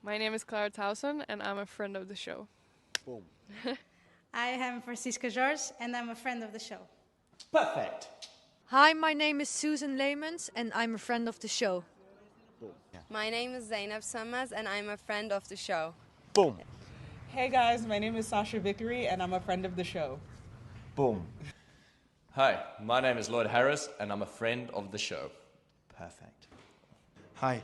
My name is Clara Towson, and I'm a friend of the show. Boom. I am Francisca George, and I'm a friend of the show. Perfect. Hi, my name is Susan Leemans, and I'm a friend of the show. Boom. Yeah. My name is Zainab Summers, and I'm a friend of the show. Boom. Hey guys, my name is Sasha Vickery, and I'm a friend of the show. Boom. Hi, my name is Lloyd Harris, and I'm a friend of the show. Perfect. Hi,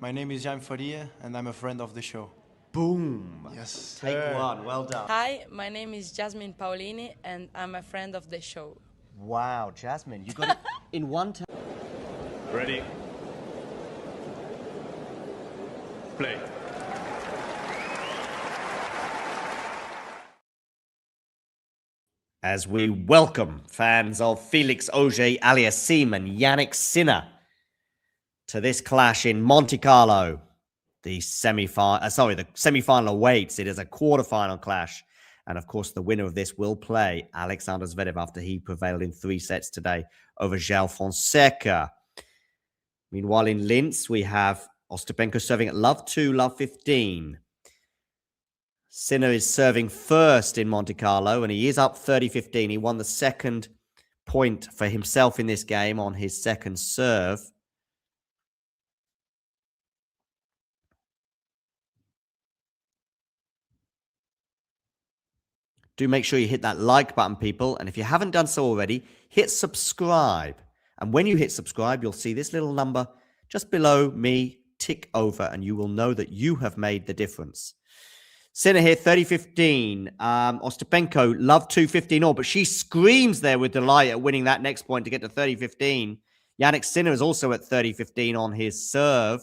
my name is Jan Faria, and I'm a friend of the show. Boom. Yes. Take one. Well done. Hi, my name is Jasmine Paulini, and I'm a friend of the show. Wow, Jasmine, you got it in one time. Ready? Play. As we welcome fans of Felix Auger-Aliassime and Jannik Sinner to this clash in Monte Carlo. The semi-final awaits. It is a quarterfinal clash. And of course, the winner of this will play Alexander Zverev after he prevailed in 3 sets today over João Fonseca. Meanwhile, in Linz, we have Ostapenko serving at love 2, love 15. Sinner is serving first in Monte Carlo, and he is up 30-15. He won the second point for himself in this game on his second serve. Do make sure you hit that like button, people. And if you haven't done so already, hit subscribe. And when you hit subscribe, you'll see this little number just below me tick over, and you will know that you have made the difference. Sinner here, 30-15. Ostapenko, love 2-15 all, but she screams there with delight at winning that next point to get to 30-15. Jannik Sinner is also at 30-15 on his serve.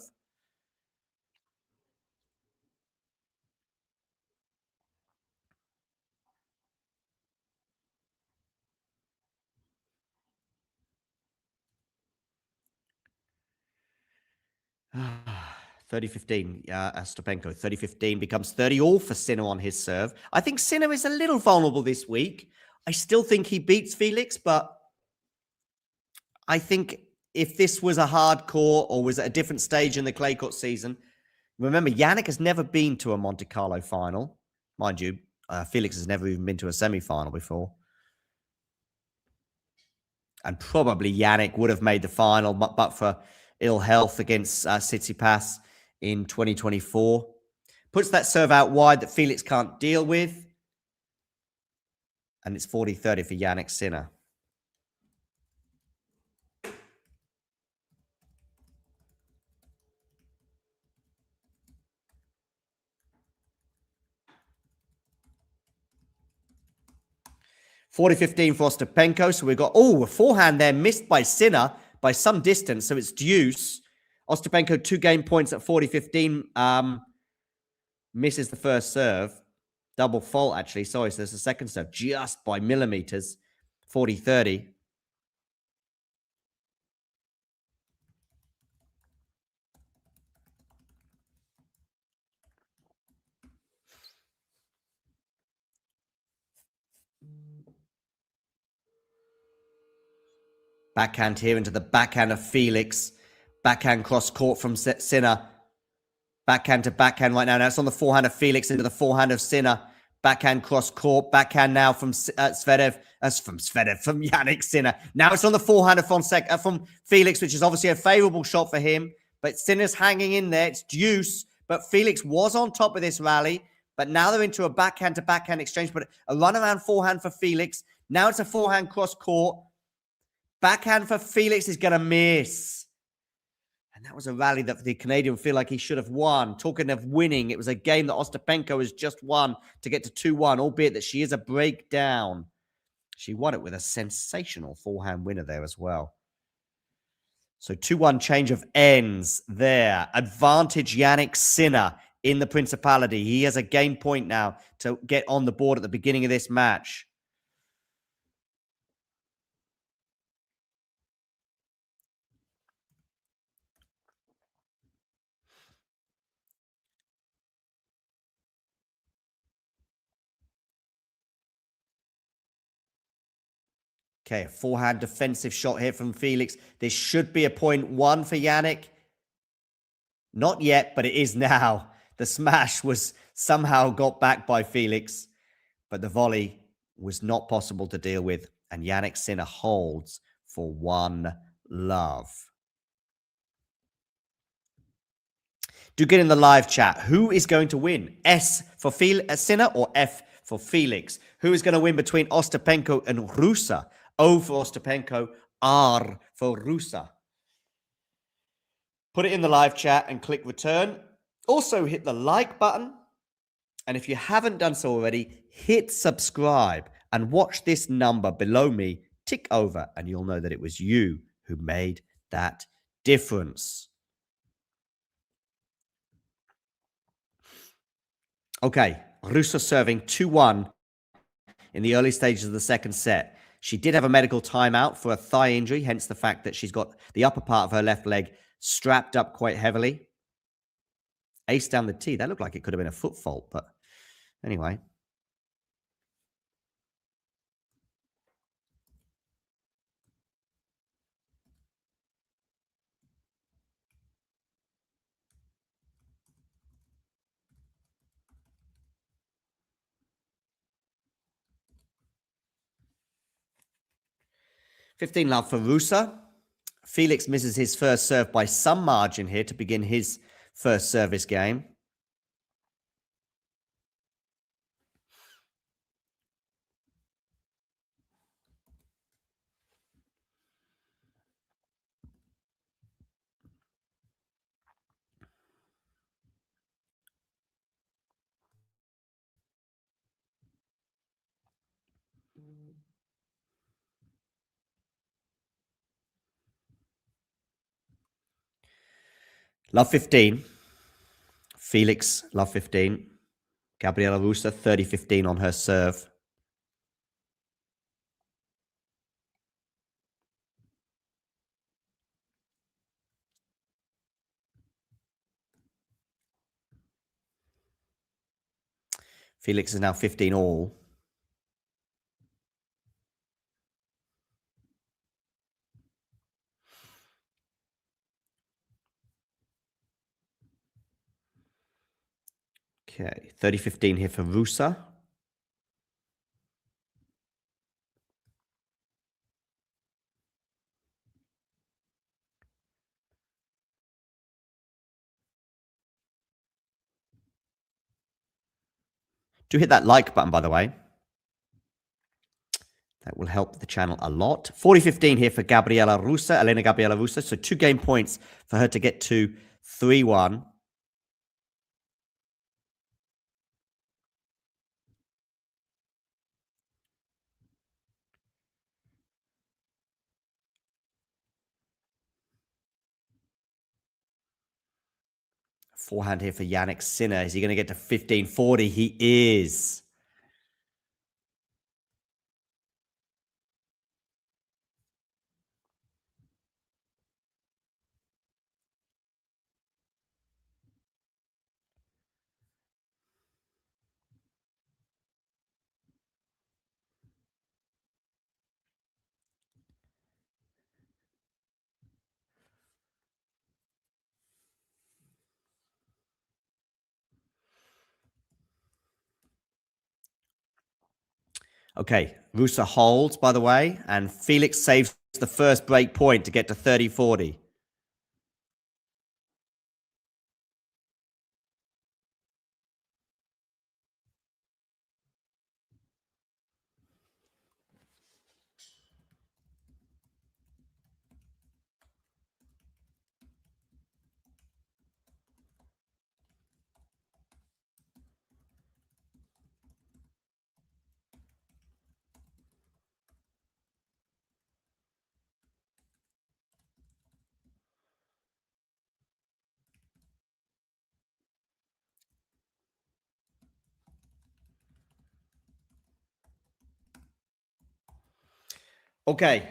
Ah. 30-15, Ostapenko. 30-15 becomes 30 all for Sinner on his serve. I think Sinner is a little vulnerable this week. I still think he beats Felix, but I think if this was a hardcore or was at a different stage in the clay court season, remember, Jannik has never been to a Monte Carlo final. Mind you, Felix has never even been to a semi-final before. And probably Jannik would have made the final, but for ill health against Tsitsipas in 2024. Puts that serve out wide that Felix can't deal with. And it's 40-30 for Jannik Sinner. 40-15 for Ostapenko. So we've got, a forehand there missed by Sinner by some distance. So it's deuce. Ostapenko 2 game points at 40-15. Misses the first serve. Double fault, actually. Sorry, so there's a second serve just by millimeters. 40-30. Backhand here into the backhand of Felix. Backhand cross court from Sinner. Backhand to backhand right now. Now it's on the forehand of Felix into the forehand of Sinner. Backhand cross court. Backhand now from Zverev. From Jannik Sinner. Now it's on the forehand of from Felix, which is obviously a favorable shot for him. But Sinner's hanging in there. It's deuce. But Felix was on top of this rally. But now they're into a backhand to backhand exchange. But a runaround forehand for Felix. Now it's a forehand cross court. Backhand for Felix is going to miss. And that was a rally that the Canadian feel like he should have won. Talking of winning, it was a game that Ostapenko has just won to get to 2-1, albeit that she is a breakdown. She won it with a sensational forehand winner there as well. So 2-1 change of ends there. Advantage Jannik Sinner in the Principality. He has a game point now to get on the board at the beginning of this match. Okay, a forehand defensive shot here from Felix. This should be a 0.1 for Jannik. Not yet, but it is now. The smash was somehow got back by Felix, but the volley was not possible to deal with, and Jannik Sinner holds for 1 love. Do get in the live chat. Who is going to win? S for Sinner or F for Felix? Who is going to win between Ostapenko and Rusa? O for Ostapenko, R for Rusa. Put it in the live chat and click return. Also hit the like button. And if you haven't done so already, hit subscribe and watch this number below me tick over and you'll know that it was you who made that difference. Okay, Rusa serving 2-1 in the early stages of the second set. She did have a medical timeout for a thigh injury, hence the fact that she's got the upper part of her left leg strapped up quite heavily. Ace down the tee. That looked like it could have been a foot fault, but anyway. $15 love for Rusa. Felix misses his first serve by some margin here to begin his first service game. Love 15. Felix, love 15. Gabriela Rusa, 30-15 on her serve. Felix is now 15 all. Okay, 30-15 here for Rusa. Do hit that like button, by the way. That will help the channel a lot. 40-15 here for Gabriela Rusa, Elena Gabriela Rusa. So 2 game points for her to get to 3-1. Forehand here for Jannik Sinner. Is he going to get to 15-40? He is. Okay, Rusa holds, by the way, and Felix saves the first break point to get to 30-40. Okay.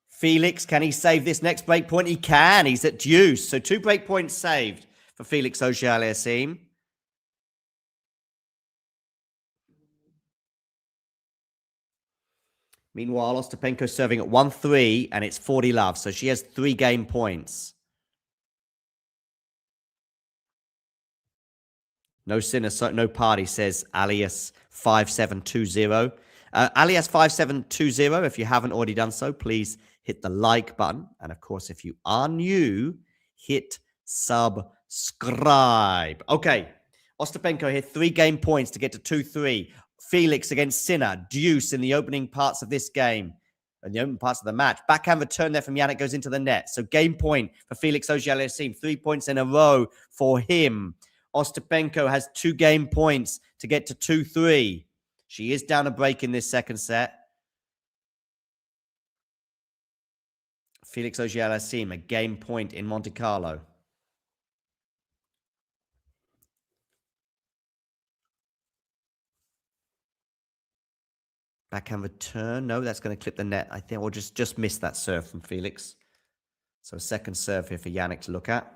Felix, can he save this next break point? He can. He's at deuce. So 2 break points saved for Felix Auger-Aliassime. Meanwhile, Ostapenko serving at 1-3, and it's 40 love. So she has 3 game points. No sinner, no party, says Alias 5720. Alias 5720, if you haven't already done so, please hit the like button. And of course, if you are new, hit subscribe. Okay, Ostapenko here, 3 game points to get to 2-3. Felix against Sinner, deuce in the opening parts of this game. And the opening parts of the match. Backhand return there from Jannik goes into the net. So game point for Felix Auger-Aliassime. 3 points in a row for him. Ostapenko has 2 game points to get to 2-3. She is down a break in this second set. Felix Auger-Aliassime, a game point in Monte Carlo. Backhand return. No, that's going to clip the net. I think we'll just miss that serve from Felix. So second serve here for Jannik to look at.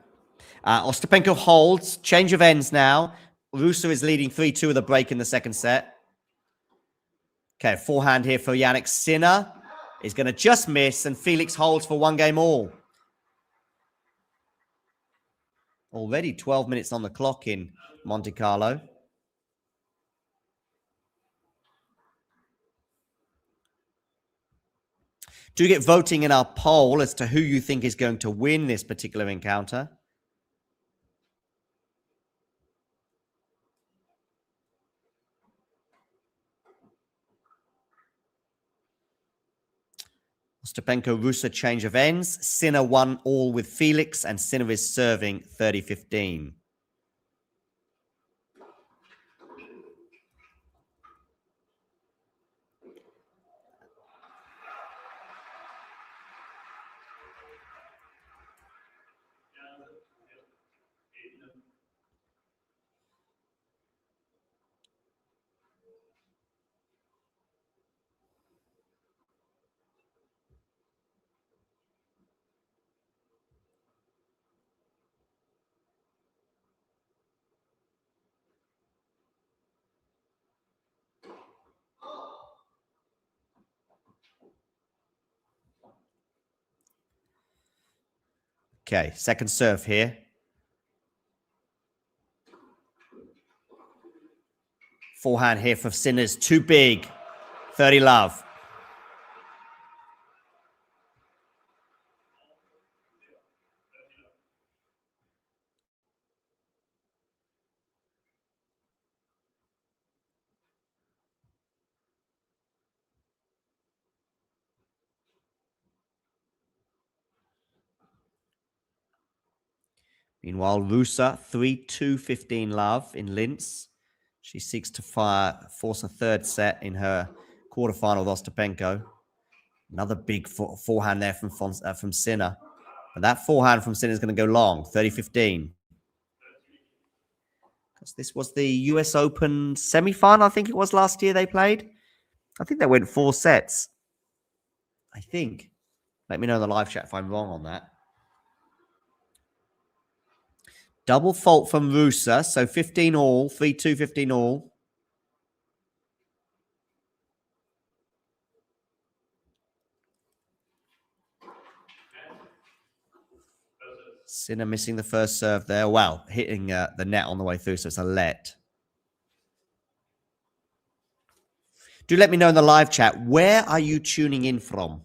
Ostapenko holds. Change of ends now. Rusa is leading 3-2 with a break in the second set. Okay, forehand here for Jannik Sinner. Is going to just miss, and Felix holds for 1 game all. Already 12 minutes on the clock in Monte Carlo. Do get voting in our poll as to who you think is going to win this particular encounter. Ostapenko, Rusa, change of ends. Sinner 1 all with Felix, and Sinner is serving 30-15. Okay, second serve here. Forehand here for Sinner's too big. 30 love. Meanwhile, Rusa, 3-2, 15 love in Linz. She seeks to force a third set in her quarterfinal with Ostapenko. Another big forehand there from Sinner. But that forehand from Sinner is going to go long, 30-15. This was the US Open semi-final, I think it was last year they played. I think they went 4 sets. I think. Let me know in the live chat if I'm wrong on that. Double fault from Rusa, so 15 all, 3-2, 15 all. Sinner missing the first serve there. Well, hitting the net on the way through, so it's a let. Do let me know in the live chat, where are you tuning in from?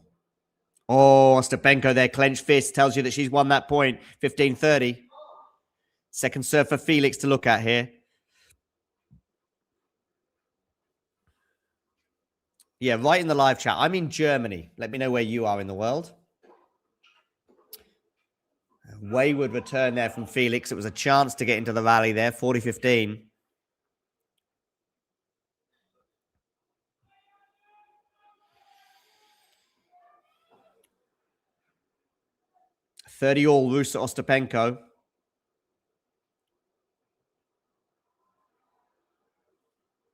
Oh, Ostapenko there, clenched fist, tells you that she's won that point. 15-30. Second serve for Felix to look at here. Yeah, right in the live chat. I'm in Germany. Let me know where you are in the world. A wayward return there from Felix. It was a chance to get into the rally there, 40-15. $30 all, Rusa Ostapenko.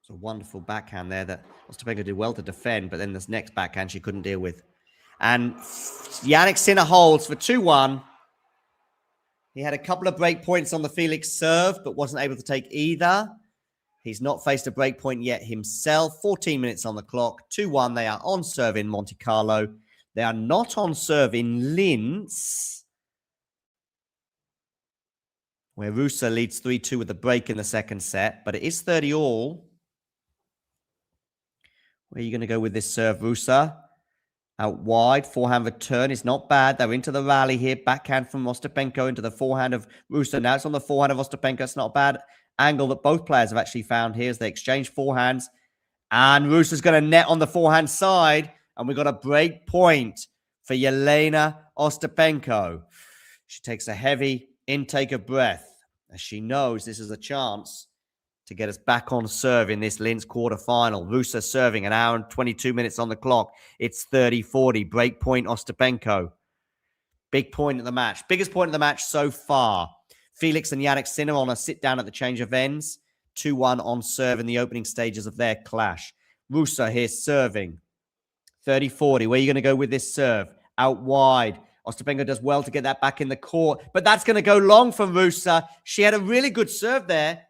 It's a wonderful backhand there that Ostapenko did well to defend, but then this next backhand she couldn't deal with. And Jannik Sinner holds for 2-1. He had a couple of break points on the Felix serve, but wasn't able to take either. He's not faced a break point yet himself. 14 minutes on the clock. 2-1. They are on serve in Monte Carlo. They are not on serve in Linz, where Rusa leads 3-2 with a break in the second set. But it is 30 all. Where are you going to go with this serve, Rusa? Out wide, forehand return is not bad. They're into the rally here. Backhand from Ostapenko into the forehand of Rusa. Now it's on the forehand of Ostapenko. It's not a bad angle that both players have actually found here as they exchange forehands. And Rusa's going to net on the forehand side. And we've got a break point for Jelena Ostapenko. She takes a heavy intake of breath as she knows this is a chance to get us back on serve in this Linz quarterfinal. Rusa serving, an hour and 22 minutes on the clock. It's 30-40. Break point Ostapenko. Big point of the match. Biggest point of the match so far. Felix and Jannik Sinner on a sit-down at the change of ends. 2-1 on serve in the opening stages of their clash. Rusa here serving. 30-40. Where are you going to go with this serve? Out wide. Ostapenko does well to get that back in the court. But that's going to go long from Rusa. She had a really good serve there.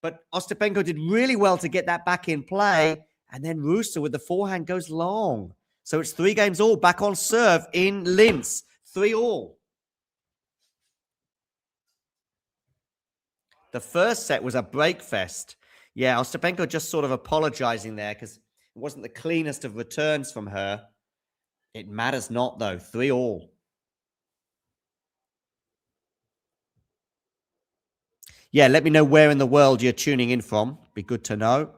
But Ostapenko did really well to get that back in play. And then Rusa with the forehand goes long. So it's 3 games all back on serve in Linz. 3 all. The first set was a break fest. Yeah, Ostapenko just sort of apologizing there because it wasn't the cleanest of returns from her. It matters not, though. 3 all. Yeah, let me know where in the world you're tuning in from. Be good to know.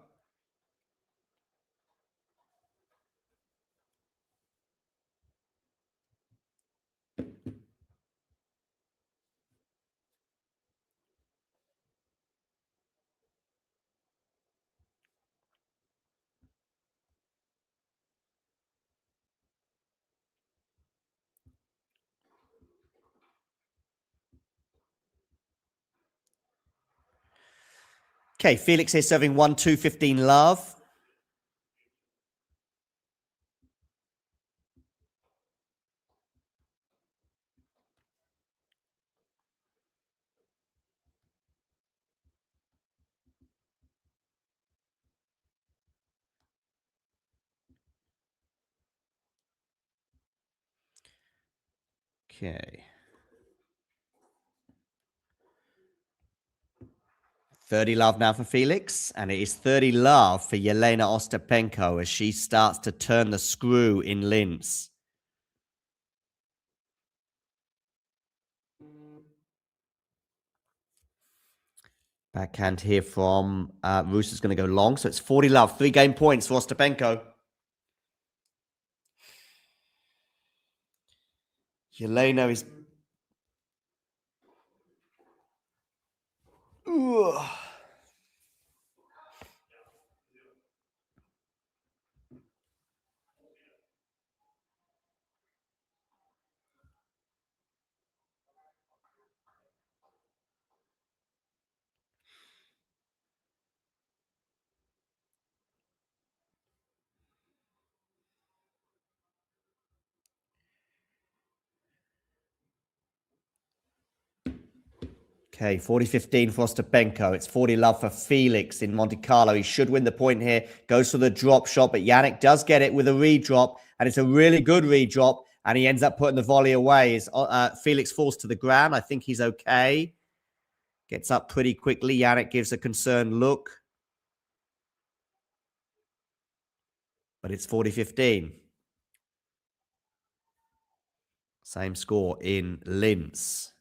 Okay, Felix here serving 1-2, 15 love. Okay. 30 love now for Felix, and it is 30 love for Jelena Ostapenko as she starts to turn the screw in Linz. Backhand here from Rusa's going to go long, so it's 40 love. 3 game points for Ostapenko. Jelena is... Ugh. Okay, 40-15 for Ostapenko. It's 40 love for Felix in Monte Carlo. He should win the point here. Goes for the drop shot, but Jannik does get it with a redrop, and it's a really good redrop, and he ends up putting the volley away. Felix falls to the ground. I think he's okay. Gets up pretty quickly. Jannik gives a concerned look. But it's 40-15. Same score in Linz.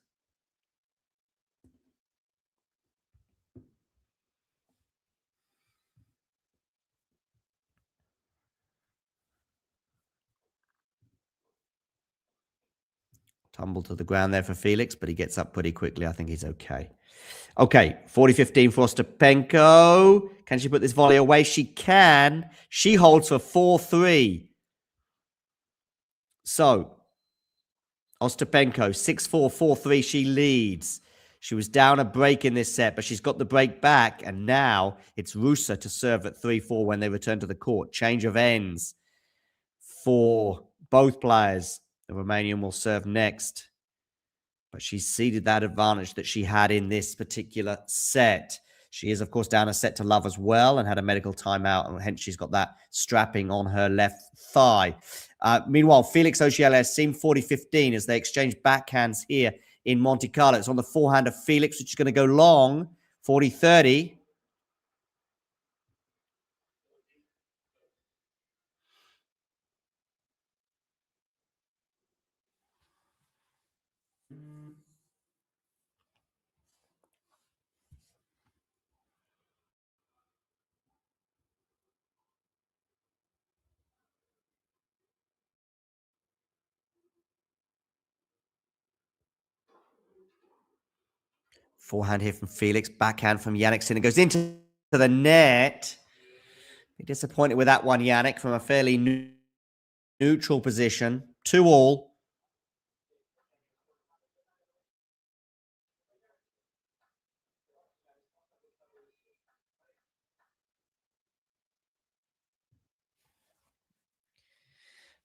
Tumble to the ground there for Felix, but he gets up pretty quickly. I think he's okay. Okay, 40-15 for Ostapenko. Can she put this volley away? She can. She holds for 4-3. So, Ostapenko, 6-4, 4-3. She leads. She was down a break in this set, but she's got the break back. And now it's Rusa to serve at 3-4 when they return to the court. Change of ends for both players. The Romanian will serve next. But she's ceded that advantage that she had in this particular set. She is, of course, down a set to love as well and had a medical timeout, and hence she's got that strapping on her left thigh. Meanwhile, Felix Auger-Aliassime 40-15 as they exchange backhands here in Monte Carlo. It's on the forehand of Felix, which is going to go long, 40-30. Forehand here from Felix. Backhand from Jannik Sinner. Goes into the net. Be disappointed with that one, Jannik, from a fairly neutral position. 2-all.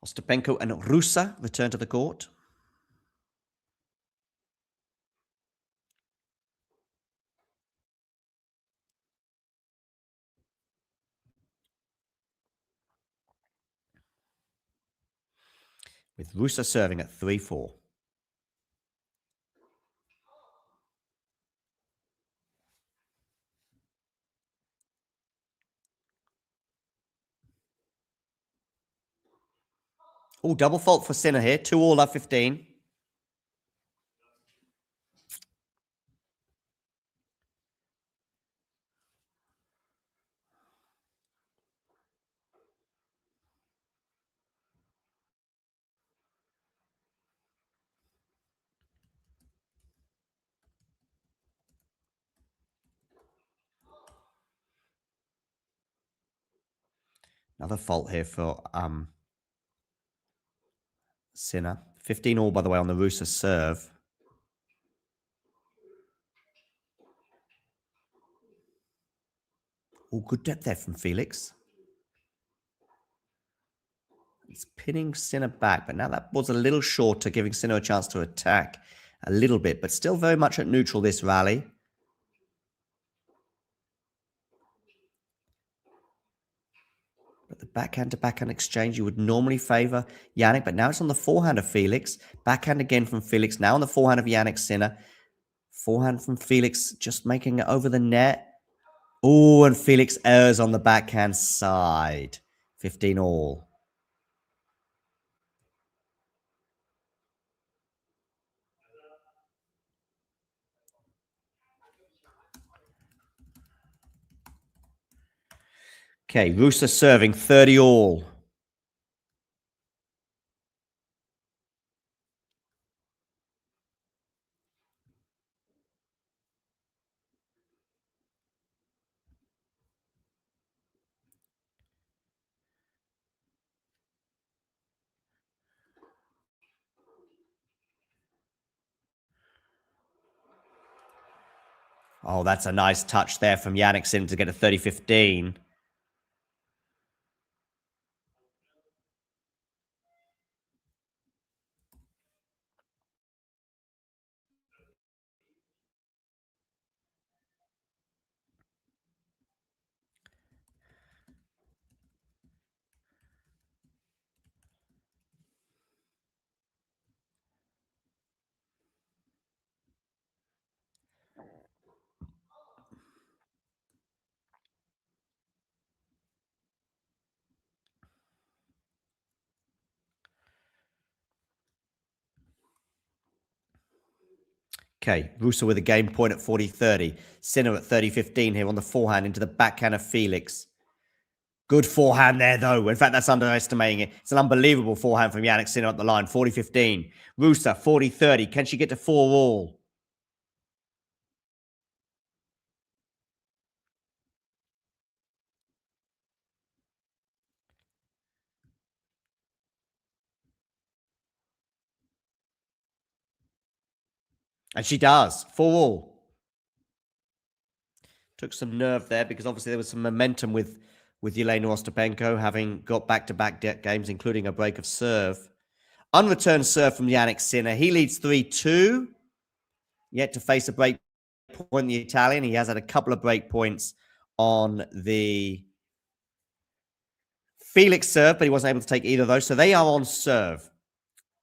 Ostapenko and Rusa return to the court. With Rusa serving at 3-4. Oh, double fault for Sinner here. 2-all at 15. Another fault here for Sinner. 15-all, by the way, on the Rusa serve. Oh, good depth there from Felix. He's pinning Sinner back, but now that was a little shorter, giving Sinner a chance to attack a little bit, but still very much at neutral this rally. But the backhand-to-backhand exchange, you would normally favor Jannik, but now it's on the forehand of Felix. Backhand again from Felix, now on the forehand of Jannik Sinner. Forehand from Felix, just making it over the net. Oh, and Felix errs on the backhand side. 15-all. Okay, Rusa serving 30-all. Oh, that's a nice touch there from Jannik Sinner to get a 30-15. Okay, Rusa with a game point at 40-30. Sinner at 30-15 here on the forehand into the backhand of Felix. Good forehand there, though. In fact, that's underestimating it. It's an unbelievable forehand from Jannik Sinner at the line. 40-15. Rusa, 40-30. Can she get to 4-all? And she does. 4-all. Took some nerve there because obviously there was some momentum with Yelena Ostapenko having got back-to-back games, including a break of serve. Unreturned serve from Jannik Sinner. He leads 3-2. Yet to face a break point, the Italian. He has had a couple of break points on the Felix serve, but he wasn't able to take either of those. So they are on serve.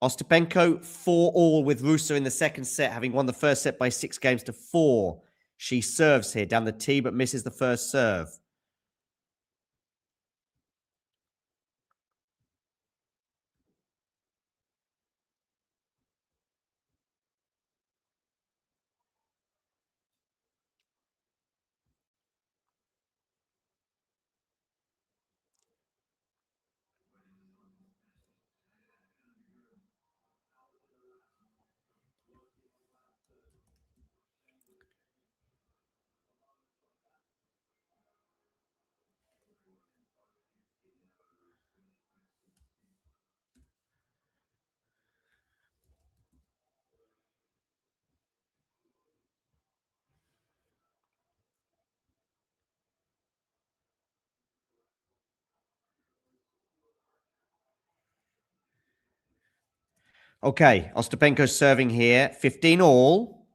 Ostapenko 4-all with Rusa in the second set, having won the first set by 6-4. She serves here down the tee, but misses the first serve. Okay, Ostapenko serving here. 15-all.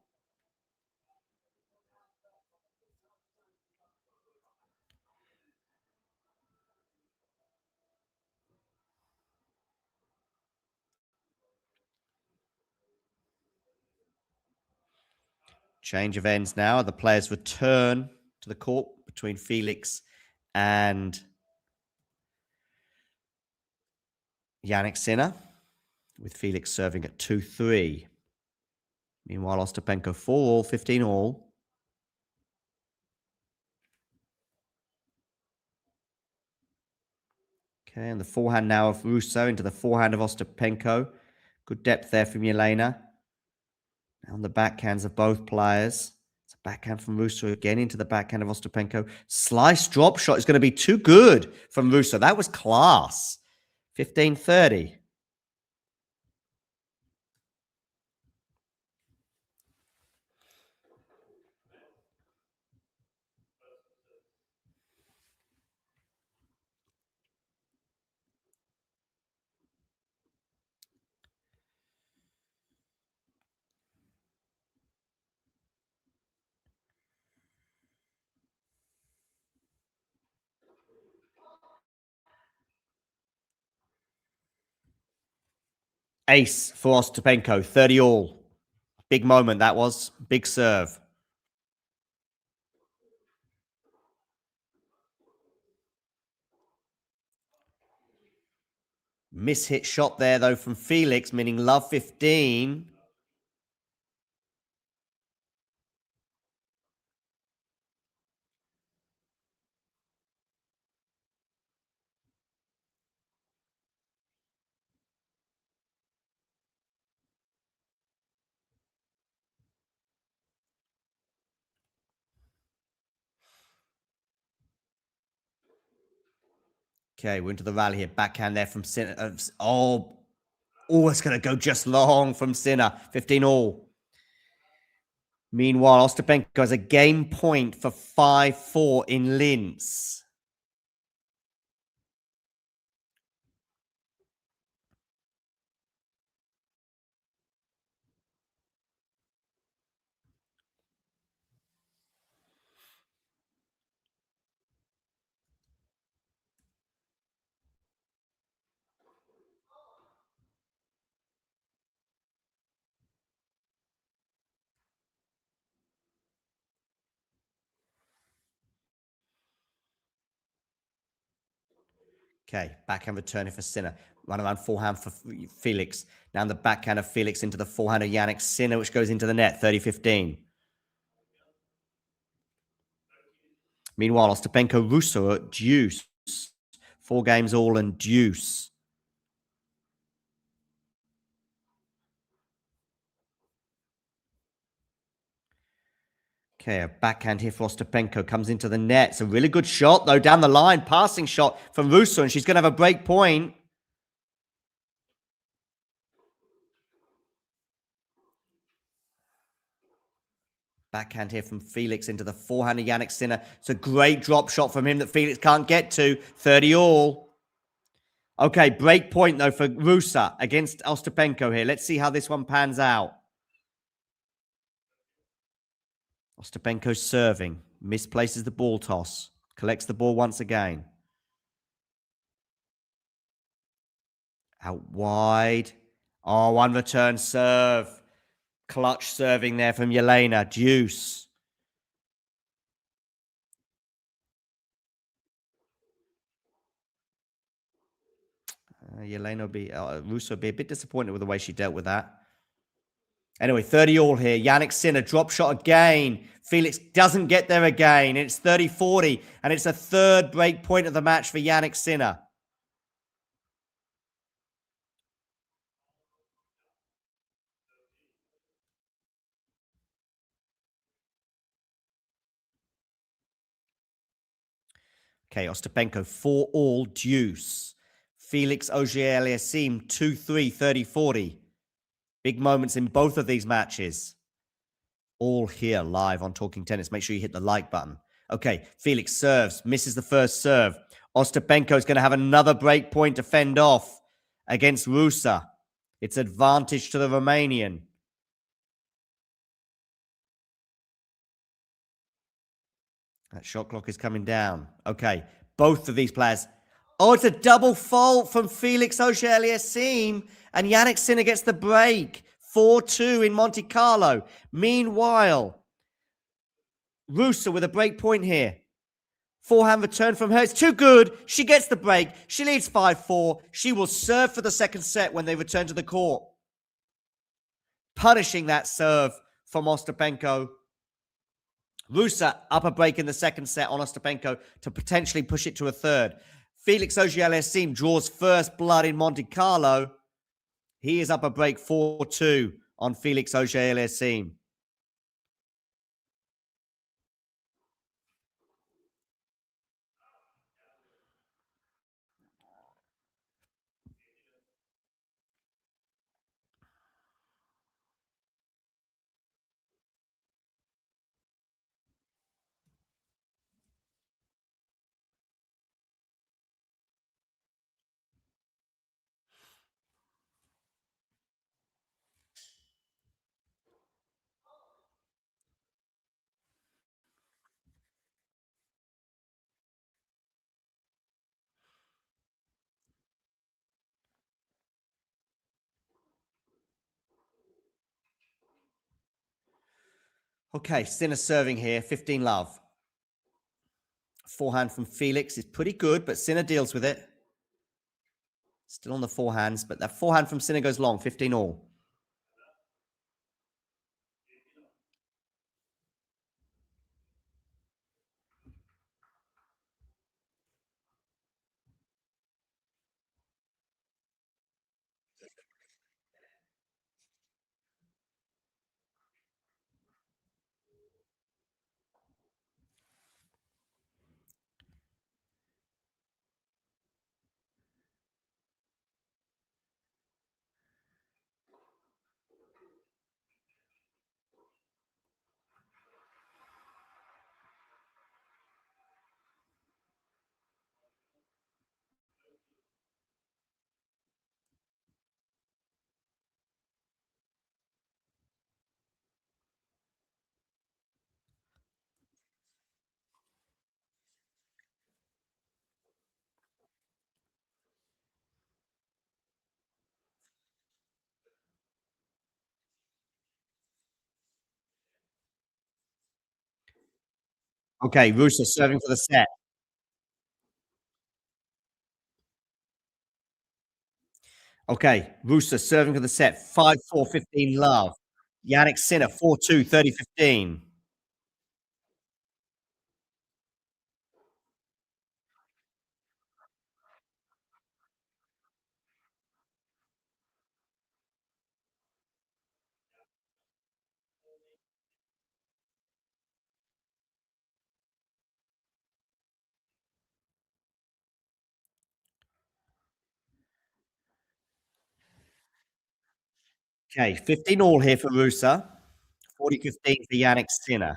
Change of ends now. The players return to the court between Felix and Jannik Sinner, with Felix serving at 2-3. Meanwhile, Ostapenko 4-all, 15-all. Okay, and the forehand now of Rusa into the forehand of Ostapenko. Good depth there from Yelena. On the backhands of both players. It's a backhand from Rusa again into the backhand of Ostapenko. Slice drop shot is going to be too good from Rusa. That was class. 15-30. Ace for Ostapenko, 30-all. Big moment that was. Big serve. Miss-hit shot there, though, from Felix, meaning love 15. Okay, we're into the rally here. Backhand there from Sinner. Oh, it's going to go just long from Sinner. 15-all. Meanwhile, Ostapenko has a game point for 5-4 in Linz. Okay, backhand returning for Sinner. Run around forehand for Felix. Now the backhand of Felix into the forehand of Jannik Sinner, which goes into the net, 30-15. Meanwhile, Ostapenko Rusa at deuce. 4 games all and deuce. Okay, a backhand here for Ostapenko comes into the net. It's a really good shot, though, down the line. Passing shot from Rusa, and she's going to have a break point. Backhand here from Felix into the forehand of Jannik Sinner. It's a great drop shot from him that Felix can't get to. 30 all. Okay, break point, though, for Rusa against Ostapenko here. Let's see how this one pans out. Ostapenko's serving. Misplaces the ball toss. Collects the ball once again. Out wide. Oh, one return serve. Clutch serving there from Yelena. Deuce. Yelena will be... Rusa will be a bit disappointed with the way she dealt with that. Anyway, 30 all here. Jannik Sinner, drop shot again. Felix doesn't get there again. It's 30-40, and it's a third break point of the match for Jannik Sinner. Okay, Ostapenko, 4 all, deuce. Felix Auger-Aliassime, 2-3, 30-40. Big moments in both of these matches. All here live on Talking Tennis. Make sure you hit the like button. Okay, Felix serves, misses the first serve. Ostapenko is going to have another break point to fend off against Rusa. It's advantage to the Romanian. That shot clock is coming down. Okay, both of these players. Oh, it's a double fault from Felix Auger-Aliassime, and Jannik Sinner gets the break. 4-2 in Monte Carlo. Meanwhile, Rusa with a break point here. Forehand return from her. It's too good. She gets the break. She leads 5-4. She will serve for the second set when they return to the court. Punishing that serve from Ostapenko. Rusa up a break in the second set on Ostapenko to potentially push it to a third. Felix Auger-Aliassime draws first blood in Monte Carlo. He is up a break 4-2 on Felix Auger-Aliassime. Okay, Sinner serving here, 15 love. Forehand from Felix is pretty good, but Sinner deals with it. Still on the forehands, but that forehand from Sinner goes long, 15 all. Okay, Rusa serving for the set. Okay, Rusa serving for the set. 5-4, 15 love. Jannik Sinner, 4-2, 30, 15. Okay, 15 all here for Rusa. 40, 15 for Jannik Sinner.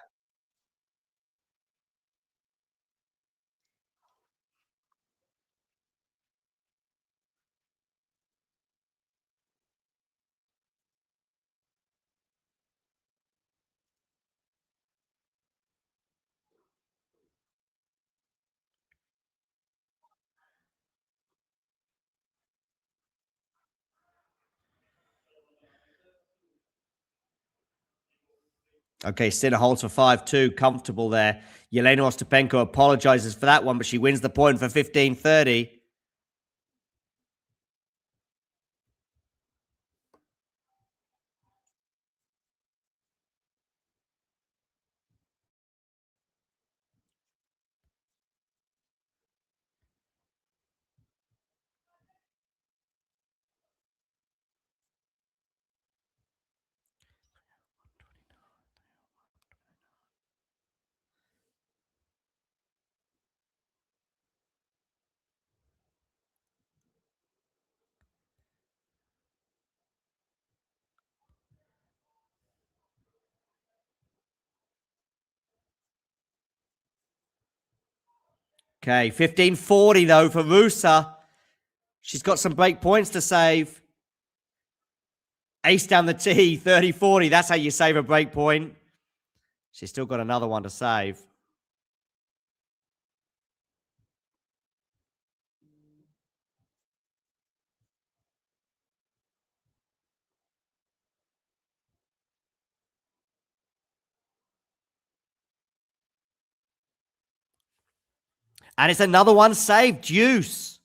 Okay, Sinner holds for 5-2. Comfortable there. Yelena Ostapenko apologizes for that one, but she wins the point for 15-30. Okay, 15-40 though for Rusa. She's got some break points to save. Ace down the tee, 30-40. That's how you save a break point. She's still got another one to save. And it's another one saved. Deuce.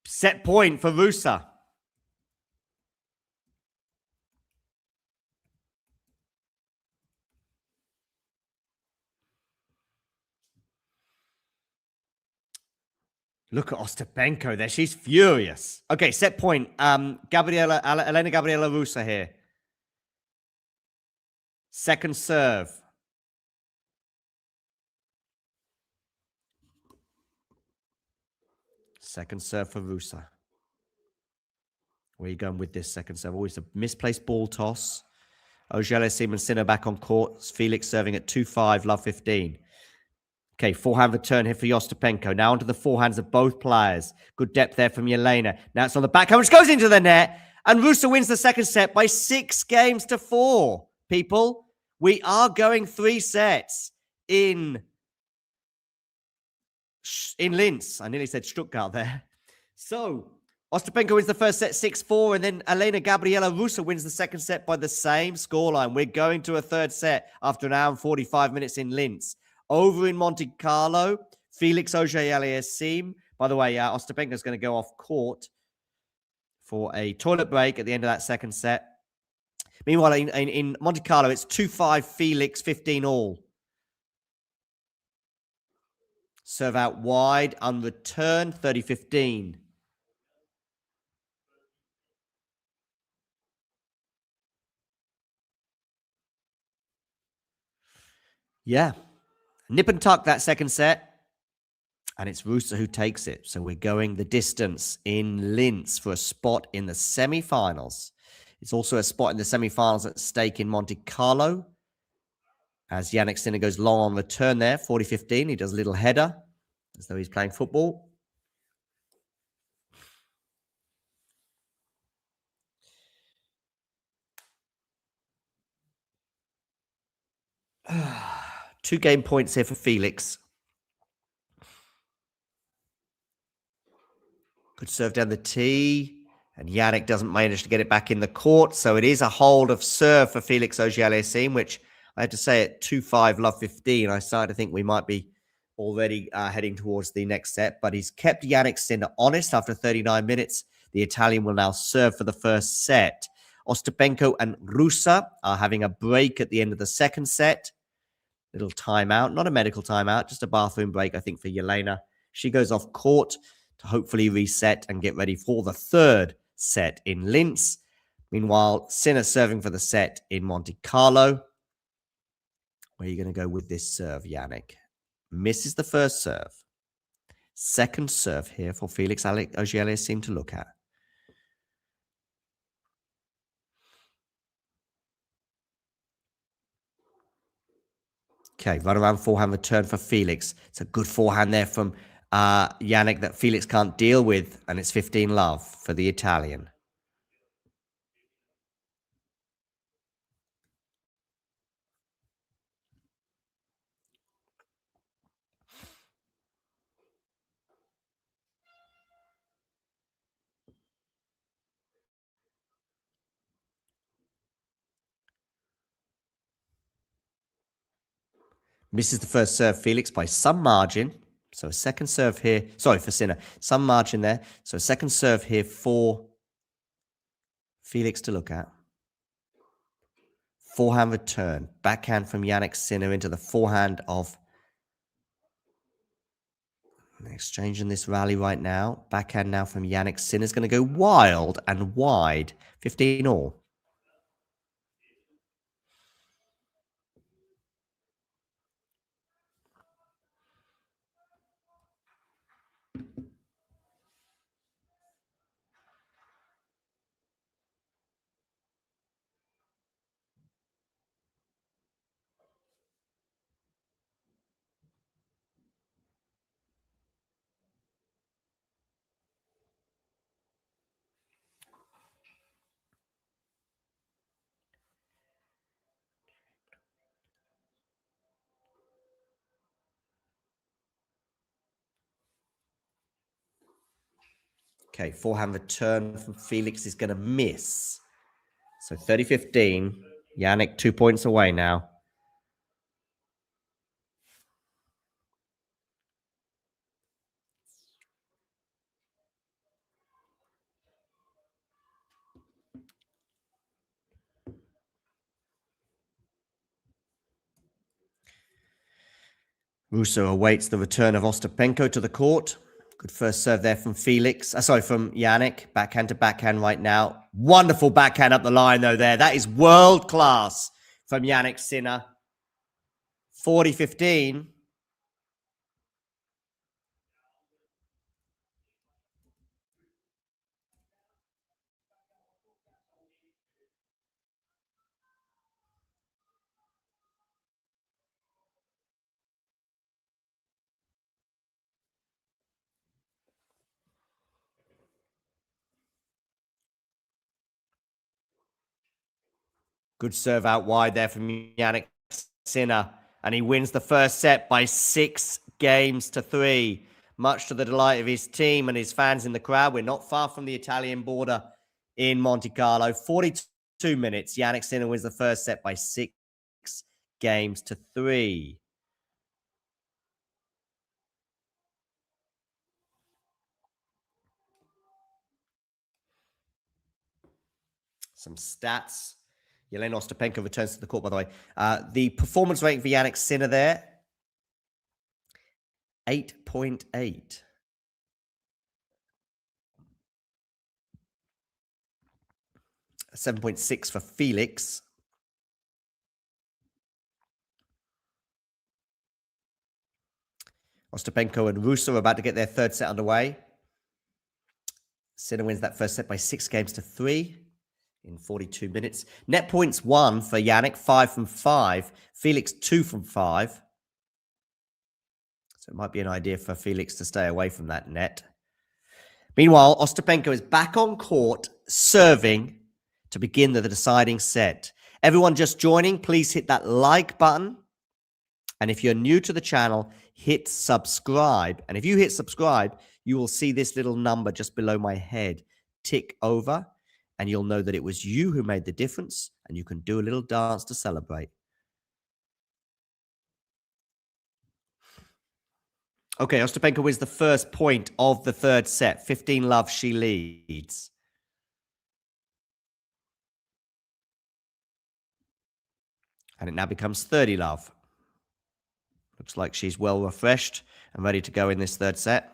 Set point for Rusa. Look at Ostapenko there. She's furious. Okay, set point. Elena Gabriela Rusa here. Second serve. Second serve for Rusa. Where are you going with this second serve? Always a misplaced ball toss. Auger-Aliassime and Sinner back on court. Felix serving at 2-5, love 15. Okay, forehand return here for Ostapenko. Now onto the forehands of both players. Good depth there from Yelena. Now it's on the backhand, which goes into the net. And Rusa wins the second set by 6-4. People, we are going 3 sets in Linz. I nearly said Stuttgart there. So, Ostapenko wins the first set 6-4, and then Elena Gabriela Rusa wins the second set by the same scoreline. We're going to a third set after an hour and 45 minutes in Linz. Over in Monte Carlo, Felix Auger-Aliassime. By the way, Ostapenko is going to go off court for a toilet break at the end of that second set. Meanwhile, in Monte Carlo, it's 2-5 Felix, 15 all. Serve out wide, unreturned, 30-15. Yeah. Nip and tuck that second set. And it's Rusa who takes it. So we're going the distance in Linz for a spot in the semifinals. It's also a spot in the semifinals at stake in Monte Carlo. As Jannik Sinner goes long on return there, 40-15. He does a little header as though he's playing football. 2 game points here for Felix. Good serve down the tee. And Jannik doesn't manage to get it back in the court. So it is a hold of serve for Felix Auger-Aliassime, which I have to say at 2-5, love 15. I started to think we might be already heading towards the next set. But he's kept Jannik Sinner honest after 39 minutes. The Italian will now serve for the first set. Ostapenko and Rusa are having a break at the end of the second set. Little timeout, not a medical timeout, just a bathroom break, I think, for Yelena. She goes off court to hopefully reset and get ready for the third set in Linz. Meanwhile, Sinner serving for the set in Monte Carlo. Where are you going to go with this serve, Jannik? Misses the first serve. Second serve here for Felix Auger-Aliassime to look at. Okay, run around forehand return for Felix. It's a good forehand there from Jannik that Felix can't deal with, and it's 15 love for the Italian. Misses the first serve, Felix, by some margin. So a second serve here. Sorry, for Sinner. Some margin there. So a second serve here for Felix to look at. Forehand return. Backhand from Jannik Sinner into the forehand of... Exchanging this rally right now. Backhand now from Jannik Sinner is going to go wild and wide. 15 all. Okay, forehand return from Felix is going to miss. So 30-15. Jannik 2 points away now. Rusa awaits the return of Ostapenko to the court. Good first serve there from Felix. From Jannik. Backhand to backhand right now. Wonderful backhand up the line, though, there. That is world class from Jannik Sinner. 40-15. Good serve out wide there from Jannik Sinner. And he wins the first set by 6-3. Much to the delight of his team and his fans in the crowd. We're not far from the Italian border in Monte Carlo. 42 minutes. Jannik Sinner wins the first set by 6-3. Some stats. Yelena Ostapenko returns to the court, by the way. The performance rating for Jannik Sinner there, 8.8. 7.6 for Felix. Ostapenko and Rusa are about to get their third set underway. Sinner wins that first set by 6-3 in 42 minutes. Net points 1 for Jannik, 5 from 5. Felix 2 from 5. So it might be an idea for Felix to stay away from that net. Meanwhile, Ostapenko is back on court, serving to begin the deciding set. Everyone just joining, please hit that like button And if you're new to the channel, hit subscribe. And if you hit subscribe, you will see this little number just below my head tick over, and you'll know that it was you who made the difference, and you can do a little dance to celebrate. Okay, Ostapenko wins the first point of the third set. 15-love, she leads. And it now becomes 30-love. Looks like she's well refreshed and ready to go in this third set.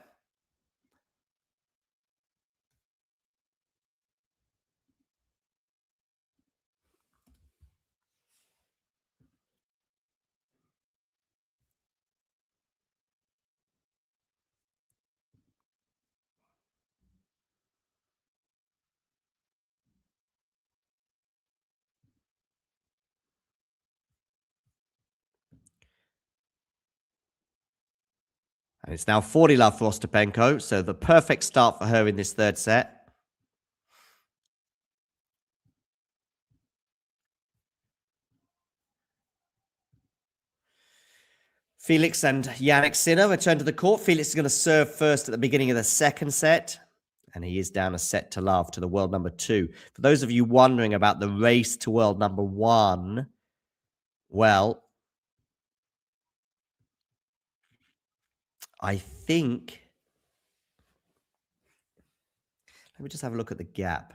And it's now 40-love for Ostapenko, so the perfect start for her in this third set. Felix and Jannik Sinner return to the court. Felix is going to serve first at the beginning of the second set, and he is down a set to love to the world number 2. For those of you wondering about the race to world number 1, well, I think... Let me just have a look at the gap.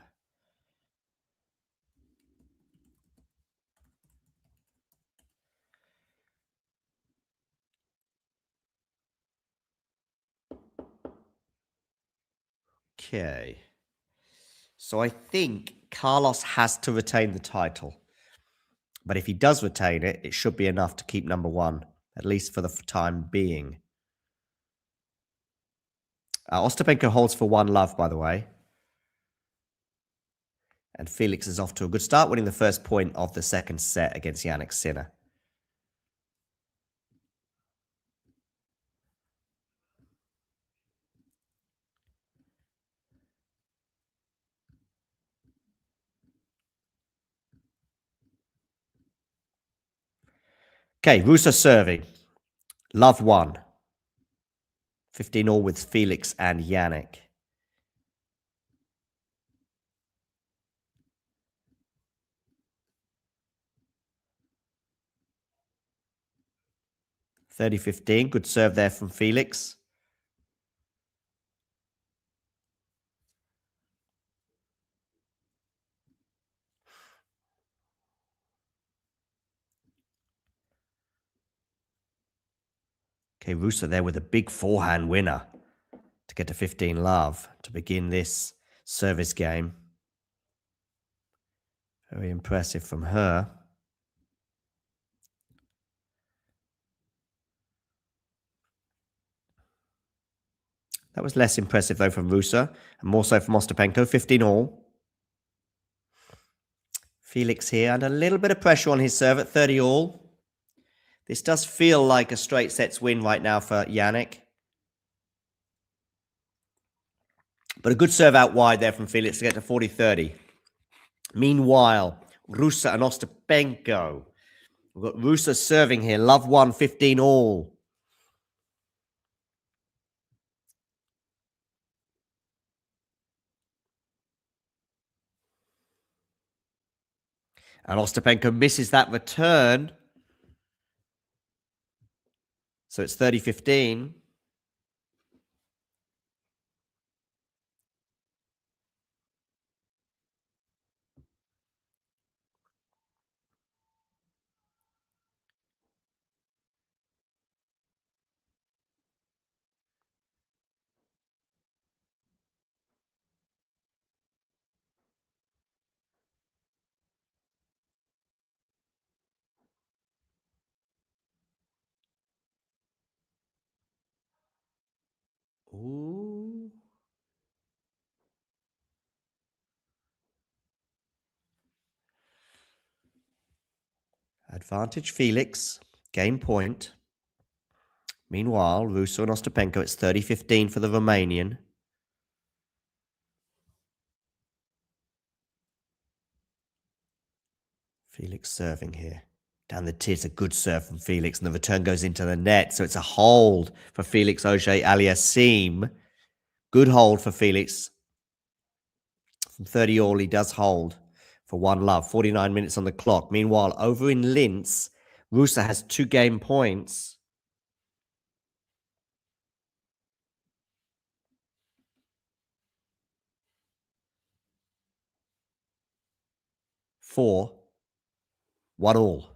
Okay. So I think Carlos has to retain the title. But if he does retain it, it should be enough to keep number 1, at least for the time being. Ostapenko holds for 1 love, by the way. And Felix is off to a good start, winning the first point of the second set against Jannik Sinner. Okay, Rusa serving. Love 1. 15 all with Felix and Jannik. (30-15). Good serve there from Felix. Okay, Rusa there with a big forehand winner to get to 15 love to begin this service game. Very impressive from her. That was less impressive, though, from Rusa, and more so from Ostapenko. 15 all. Felix here, and a little bit of pressure on his serve at 30 all. This does feel like a straight sets win right now for Jannik. But a good serve out wide there from Felix to get to 40-30. Meanwhile, Rusa and Ostapenko. We've got Rusa serving here. Love 1, 15 all. And Ostapenko misses that return. So it's 30-15. Ooh. Advantage Felix. Game point. Meanwhile, Rusa and Ostapenko, it's 30-15 for the Romanian. Felix serving here. Down the tee, it's a good serve from Felix, and the return goes into the net. So it's a hold for Felix Auger-Aliassime. Good hold for Felix. From 30 all, he does hold for one love. 49 minutes on the clock. Meanwhile, over in Linz, Rusa has 2 game points. Four, 1 all.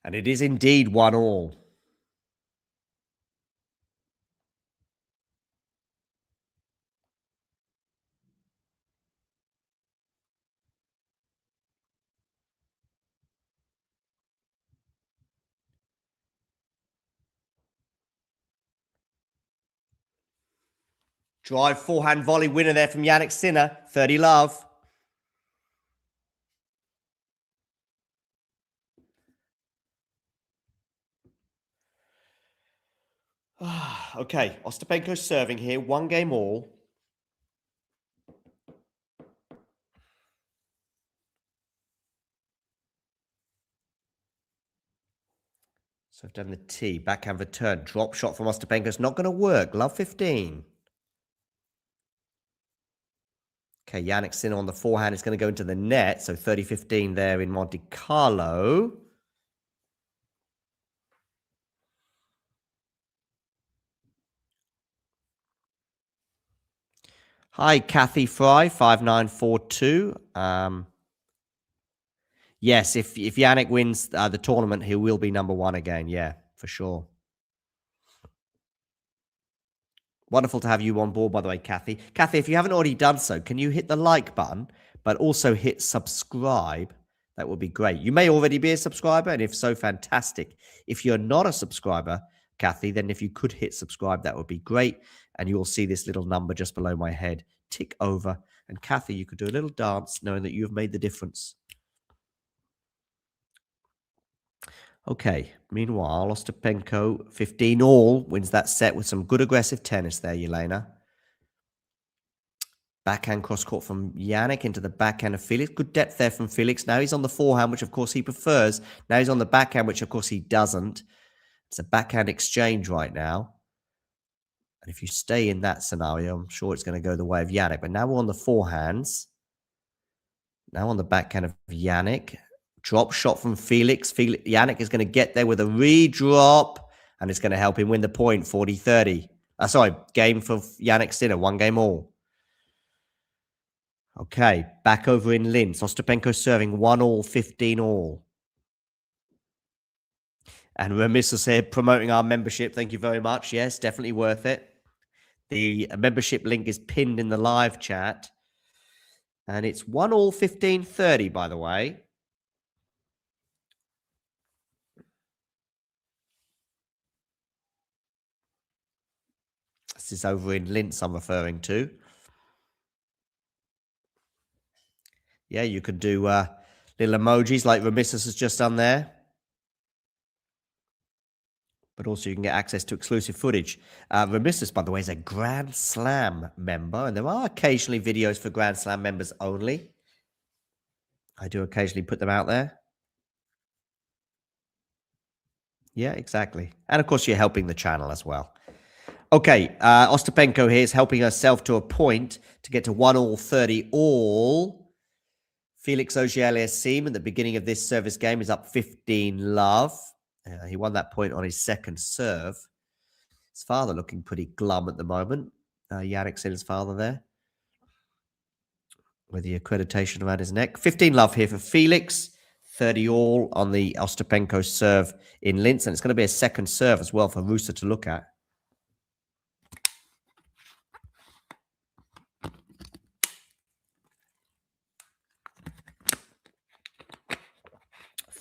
And it is indeed 1 all. Drive forehand volley winner there from Jannik Sinner. 30 love. Okay, Ostapenko serving here. 1 game all. So I've done the tee. Backhand return. Drop shot from Ostapenko. It's not going to work. Love 15. Okay, Jannik Sinner on the forehand is going to go into the net. So 30-15 there in Monte Carlo. Hi, Kathy Fry, 5942. Yes, if Jannik wins the tournament, he will be number 1 again. Yeah, for sure. Wonderful to have you on board, by the way, Kathy. Kathy, if you haven't already done so, can you hit the like button, but also hit subscribe? That would be great. You may already be a subscriber, and if so, fantastic. If you're not a subscriber, Kathy, then if you could hit subscribe, that would be great. And you will see this little number just below my head tick over. And Kathy, you could do a little dance knowing that you have made the difference. Okay, meanwhile, Ostapenko, 15 all, wins that set with some good aggressive tennis there, Yelena. Backhand cross-court from Jannik into the backhand of Felix. Good depth there from Felix. Now he's on the forehand, which of course he prefers. Now he's on the backhand, which of course he doesn't. It's a backhand exchange right now. And if you stay in that scenario, I'm sure it's going to go the way of Jannik. But now we're on the forehands. Now on the backhand of Jannik. Drop shot from Felix. Jannik is going to get there with a redrop. And it's going to help him win the point, 40-30. Game for Jannik Sinner, 1 game all. Okay, back over in Linz. Ostapenko serving 1 all, 15 all. And Remissus here promoting our membership. Thank you very much. Yes, definitely worth it. The membership link is pinned in the live chat. And it's 1 all, 15-30, by the way. This is over in Linz I'm referring to. Yeah, you could do little emojis like Remissus has just done there. But also you can get access to exclusive footage. Remissus, by the way, is a Grand Slam member. And there are occasionally videos for Grand Slam members only. I do occasionally put them out there. Yeah, exactly. And of course, you're helping the channel as well. Okay, Ostapenko here is helping herself to a point to get to 1 all, 30 all. Felix Auger-Aliassime at the beginning of this service game is up 15 love. He won that point on his second serve. His father looking pretty glum at the moment. Jannik Sinner's father there. With the accreditation around his neck. 15 love here for Felix. 30 all on the Ostapenko serve in Linz. And it's going to be a second serve as well for Rusa to look at.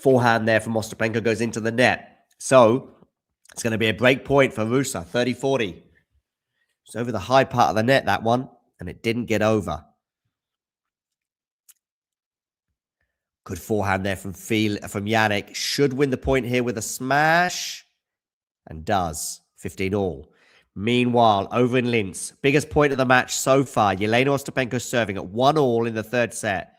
Forehand there from Ostapenko goes into the net. So it's going to be a break point for Rusa, 30-40. It's over the high part of the net, that one, and it didn't get over. Good forehand there from Jannik. Should win the point here with a smash. And does. 15-all. Meanwhile, over in Linz, biggest point of the match so far. Yelena Ostapenko serving at 1-all in the third set.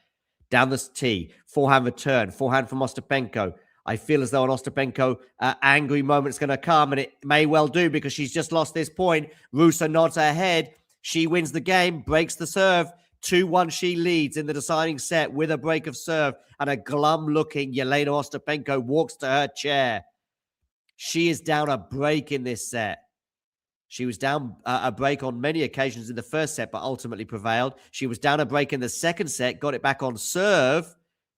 Down the tee. Forehand return. Forehand from Ostapenko. I feel as though an Ostapenko angry moment's going to come, and it may well do because she's just lost this point. Rusa nods her head. She wins the game, breaks the serve. 2-1 she leads in the deciding set with a break of serve, and a glum-looking Yelena Ostapenko walks to her chair. She is down a break in this set. She was down a break on many occasions in the first set, but ultimately prevailed. She was down a break in the second set, got it back on serve,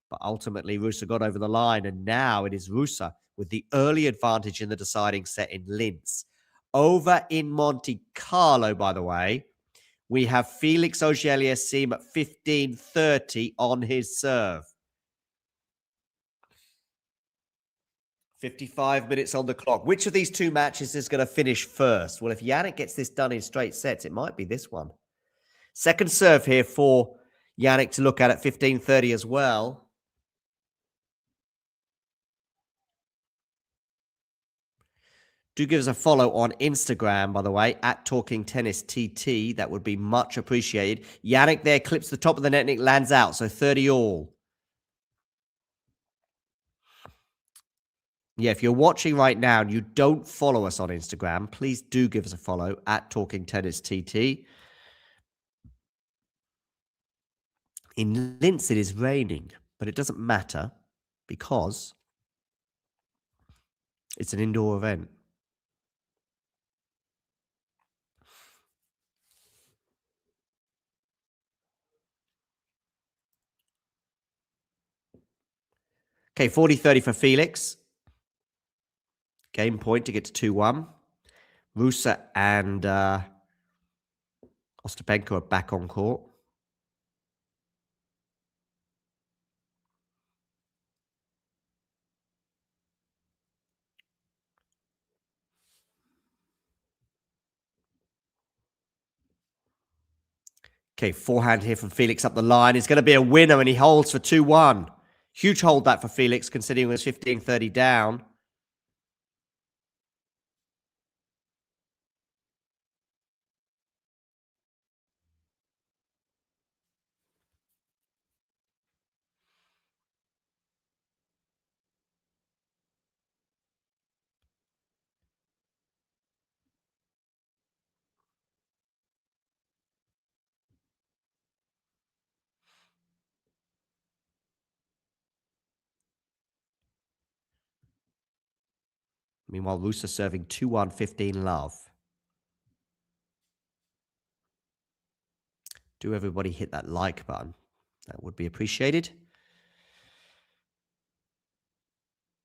but ultimately Rusa got over the line, and now it is Rusa with the early advantage in the deciding set in Linz. Over in Monte Carlo, by the way, we have Felix Auger-Aliassime at 15-30 on his serve. 55 minutes on the clock. Which of these two matches is going to finish first? Well, if Jannik gets this done in straight sets, it might be this one. Second serve here for Jannik to look at 15-30 as well. Do give us a follow on Instagram, by the way, at TalkingTennisTT. That would be much appreciated. Jannik there clips the top of the net and it lands out, so 30-all. Yeah, if you're watching right now and you don't follow us on Instagram, please do give us a follow at TalkingTennisTT. In Linz, it is raining, but it doesn't matter because it's an indoor event. Okay, 40-30 for Felix. Game point to get to 2-1. Rusa and Ostapenko are back on court. Okay, forehand here from Felix up the line. It's going to be a winner, and he holds for 2-1. Huge hold that for Felix, considering it was 15-30 down. Meanwhile, Rusa serving 2-1, 15-love. Do everybody hit that like button. That would be appreciated.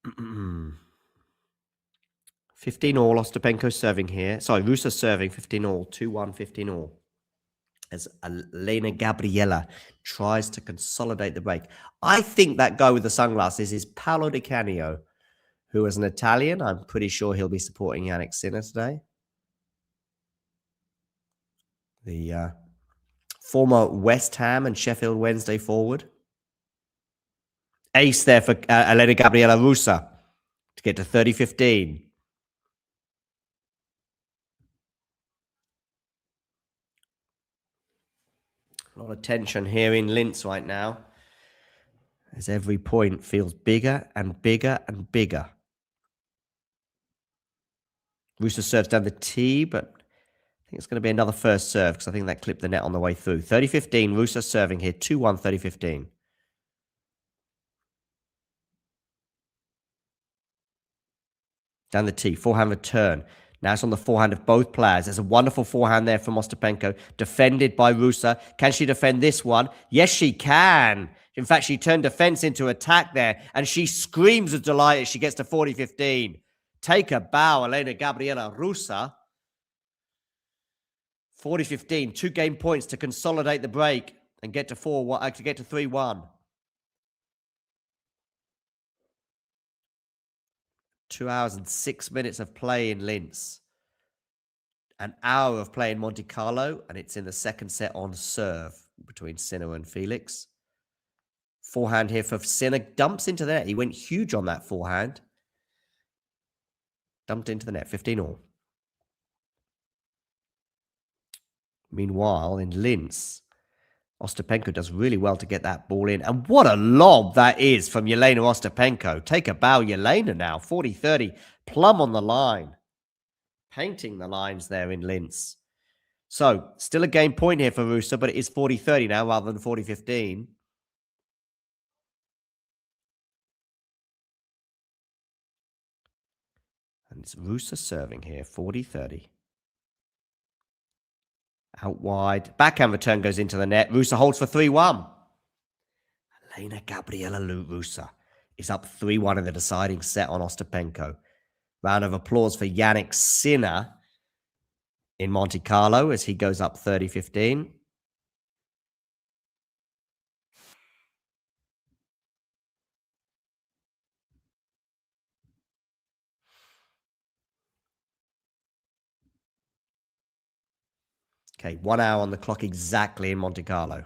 15-all, Ostapenko serving here. Sorry, Rusa serving 15-all, 2-1, 15-all. As Elena Gabriela tries to consolidate the break. I think that guy with the sunglasses is Paolo Di Canio, who is an Italian. I'm pretty sure he'll be supporting Jannik Sinner today. The former West Ham and Sheffield Wednesday forward. Ace there for Elena Gabriela Rusa to get to 30-15. A lot of tension here in Linz right now, as every point feels bigger and bigger and bigger. Rusa serves down the tee, but I think it's going to be another first serve because I think that clipped the net on the way through. 30-15, Rusa serving here, 2-1, 30-15. Down the tee, forehand return. Now it's on the forehand of both players. There's a wonderful forehand there from Ostapenko, defended by Rusa. Can she defend this one? Yes, she can. In fact, she turned defense into attack there, and she screams with delight as she gets to 40-15. Take a bow, Elena Gabriela Rusa. 40-15, 2 game points to consolidate the break and get to 3-1. 2 hours and 6 minutes of play in Linz. An hour of play in Monte Carlo, and it's in the second set on serve between Sinner and Felix. Forehand here for Sinner. Dumps into the net. He went huge on that forehand. Dumped into the net. 15-all. Meanwhile, in Linz, Ostapenko does really well to get that ball in. And what a lob that is from Jelena Ostapenko. Take a bow, Jelena now. 40-30. Plumb on the line. Painting the lines there in Linz. So, still a game point here for Rusa, but it is 40-30 now rather than 40-15. And it's Rusa serving here, 40-30. Out wide. Backhand return goes into the net. Rusa holds for 3-1. Elena Gabriela Rusa is up 3-1 in the deciding set on Ostapenko. Round of applause for Jannik Sinner in Monte Carlo as he goes up 30-15. Okay, 1 hour on the clock exactly in Monte Carlo.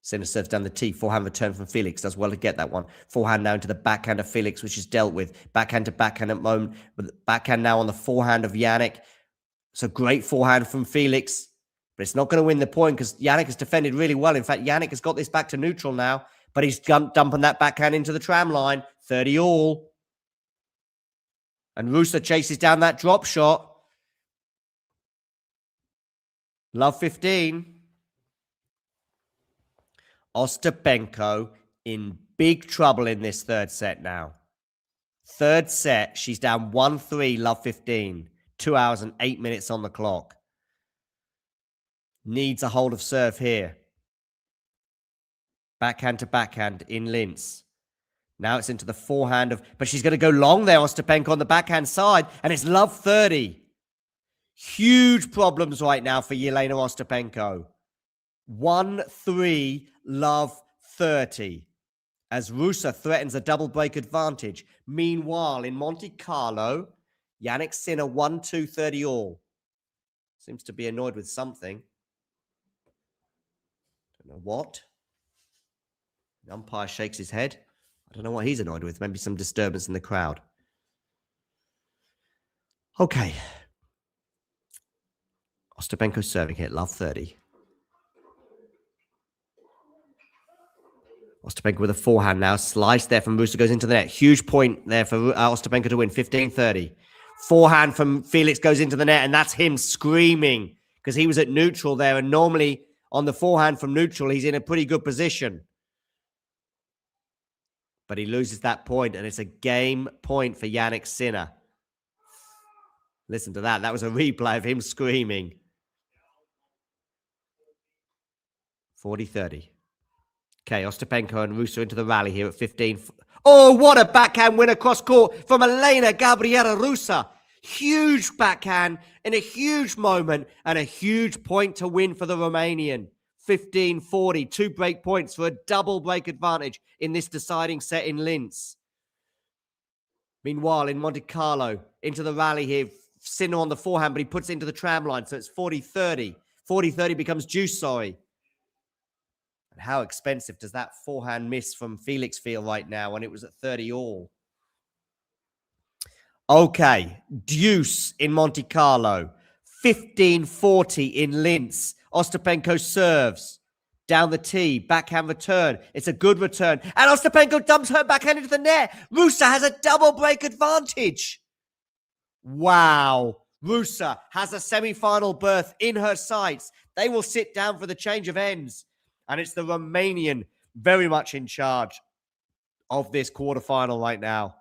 Sinner serves down the tee. Forehand return from Felix. Does well to get that one. Forehand now into the backhand of Felix, which is dealt with. Backhand to backhand at the moment. But backhand now on the forehand of Jannik. It's a great forehand from Felix. But it's not going to win the point because Jannik has defended really well. In fact, Jannik has got this back to neutral now. But he's dumping that backhand into the tram line. 30-all. And Rusa chases down that drop shot. Love 15. Ostapenko in big trouble in this third set now. Third set, she's down 1-3, love 15. 2 hours and 8 minutes on the clock. Needs a hold of serve here. Backhand to backhand in Linz. Now it's into the forehand of... But she's going to go long there, Ostapenko, on the backhand side. And it's love 30. Huge problems right now for Jelena Ostapenko. 1-3, love 30. As Rusa threatens a double break advantage. Meanwhile, in Monte Carlo, Jannik Sinner 1-2, 30-all. Seems to be annoyed with something. Don't know what. The umpire shakes his head. I don't know what he's annoyed with. Maybe some disturbance in the crowd. Okay. Ostapenko serving here, love 30. Ostapenko with a forehand now. Slice there from Rusa goes into the net. Huge point there for Ostapenko to win. 15-30. Forehand from Felix goes into the net, and that's him screaming because he was at neutral there. And normally on the forehand from neutral, he's in a pretty good position. But he loses that point, and it's a game point for Jannik Sinner. Listen to that. That was a replay of him screaming. 40-30. Okay, Ostapenko and Rusa into the rally here at 15. Oh, what a backhand win across court from Elena Gabriela Rusa. Huge backhand in a huge moment and a huge point to win for the Romanian. 15-40, 2 break points for a double break advantage in this deciding set in Linz. Meanwhile, in Monte Carlo, into the rally here, Sinner on the forehand, but he puts it into the tram line, so it's 40-30. 40-30 becomes juice, sorry. And how expensive does that forehand miss from Felix feel right now when it was at 30-all? Okay, deuce in Monte Carlo. 15-40 in Linz. Ostapenko serves. Down the tee, backhand return. It's a good return. And Ostapenko dumps her backhand into the net. Rusa has a double break advantage. Wow. Rusa has a semi-final berth in her sights. They will sit down for the change of ends. And it's the Romanian very much in charge of this quarterfinal right now.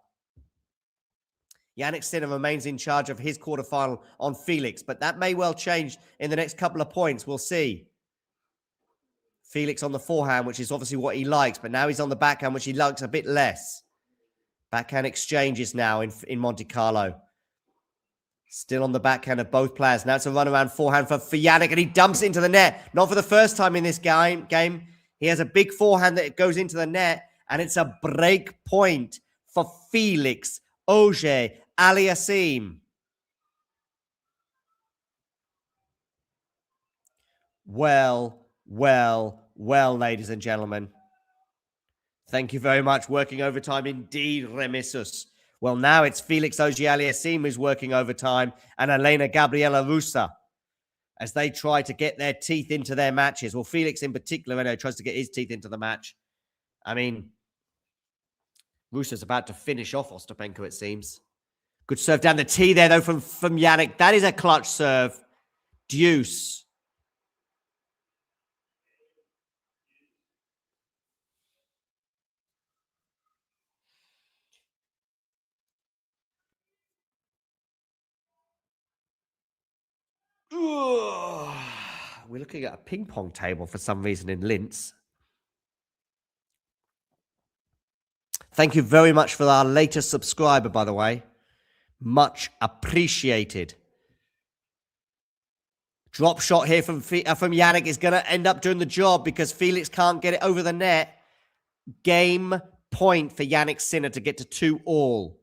Jannik Sinner remains in charge of his quarterfinal on Felix, but that may well change in the next couple of points. We'll see. Felix on the forehand, which is obviously what he likes, but now he's on the backhand, which he likes a bit less. Backhand exchanges now in Monte Carlo. Still on the backhand of both players. Now it's a runaround forehand for Jannik, and he dumps into the net. Not for the first time in this game. He has a big forehand that goes into the net, and it's a break point for Felix Auger-Aliassime. Well, ladies and gentlemen. Thank you very much. Working overtime indeed, Remissus. Well, now it's Felix Auger-Aliassime who's working overtime and Elena Gabriela Rusa as they try to get their teeth into their matches. Well, Felix in particular, I know, tries to get his teeth into the match. I mean, Rusa's about to finish off Ostapenko, it seems. Good serve down the tee there, though, from Jannik. That is a clutch serve. Deuce. We're looking at a ping pong table for some reason in Linz. Thank you very much for our latest subscriber, by the way. Much appreciated. Drop shot here from Jannik is going to end up doing the job because Felix can't get it over the net. Game point for Jannik Sinner to get to 2-2.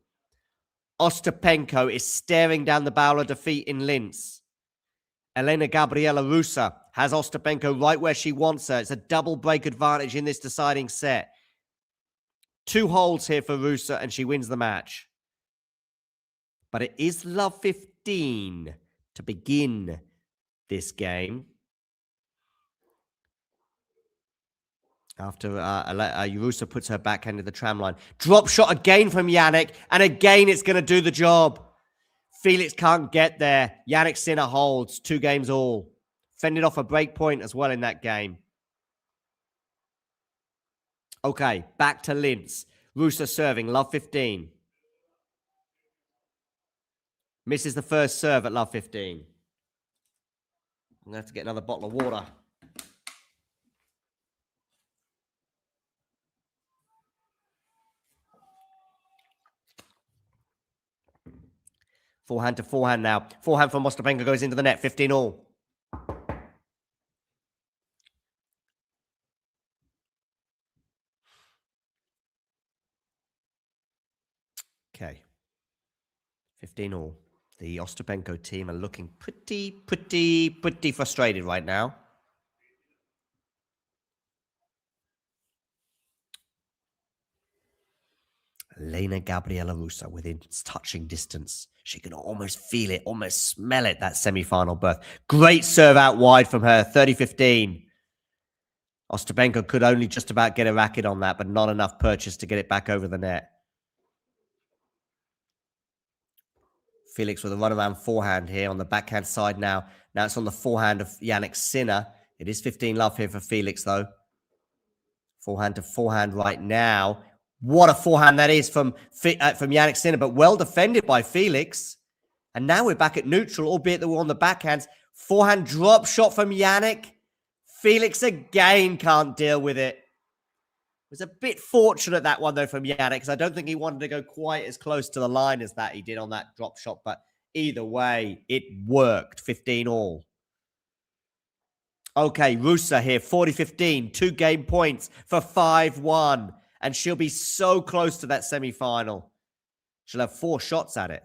Ostapenko is staring down the barrel of defeat in Linz. Elena Gabriela Rusa has Ostapenko right where she wants her. It's a double break advantage in this deciding set. 2 holds here for Rusa, and she wins the match. But it is love 15 to begin this game. After Rusa puts her backhand to the tram line. Drop shot again from Jannik, and again it's going to do the job. Felix can't get there. Jannik Sinner holds 2 games all. Fended off a break point as well in that game. Okay, back to Linz. Rusa serving, love 15. Misses the first serve at love 15. I'm going to have to get another bottle of water. Forehand to forehand now. Forehand from Ostapenko goes into the net. 15-all. Okay. 15-all. The Ostapenko team are looking pretty frustrated right now. Elena Gabriela Rusa within touching distance. She can almost feel it, almost smell it, that semi-final berth. Great serve out wide from her, 30-15. Ostapenko could only just about get a racket on that, but not enough purchase to get it back over the net. Felix with a runaround forehand here on the backhand side now. Now it's on the forehand of Jannik Sinner. It is 15-love here for Felix, though. Forehand to forehand right now. What a forehand that is from Jannik Sinner, but well defended by Felix. And now we're back at neutral, albeit that we're on the backhands. Forehand drop shot from Jannik. Felix again can't deal with it. It was a bit fortunate, that one, though, from Jannik, because I don't think he wanted to go quite as close to the line as that he did on that drop shot. But either way, it worked. 15-all. Okay, Rusa here, 40-15. 2 game points for 5-1. And she'll be so close to that semi-final. She'll have 4 shots at it.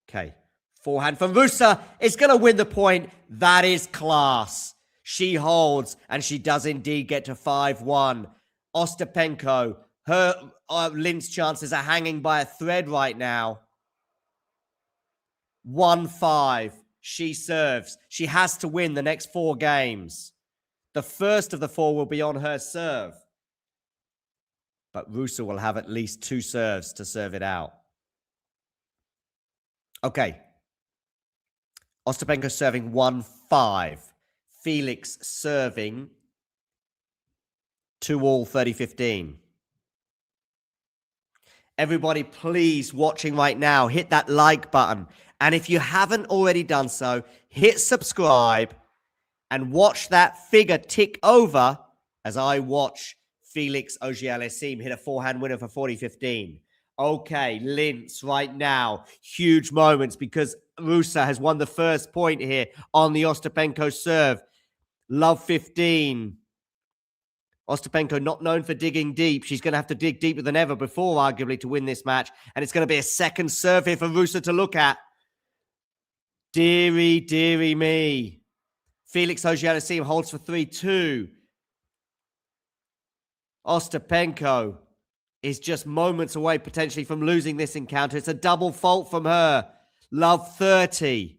Okay. Forehand from Rusa is going to win the point. That is class. She holds, and she does indeed get to 5-1. Ostapenko, her Linz chances are hanging by a thread right now. 1-5. She serves. She has to win the next 4 games. The first of the 4 will be on her serve. But Rusa will have at least 2 serves to serve it out. Okay. Ostapenko serving 1-5. Felix serving 2-all, 30-15. Everybody, please, watching right now, hit that like button. And if you haven't already done so, hit subscribe and watch that figure tick over as I watch Felix Auger-Aliassime hit a forehand winner for 40-15. Okay, Linz right now. Huge moments because Rusa has won the first point here on the Ostapenko serve. Love 15. Ostapenko not known for digging deep. She's going to have to dig deeper than ever before, arguably, to win this match. And it's going to be a second serve here for Rusa to look at. Deary, deary me. Felix Auger-Aliassime holds for 3-2. Ostapenko is just moments away potentially from losing this encounter. It's a double fault from her. Love 30.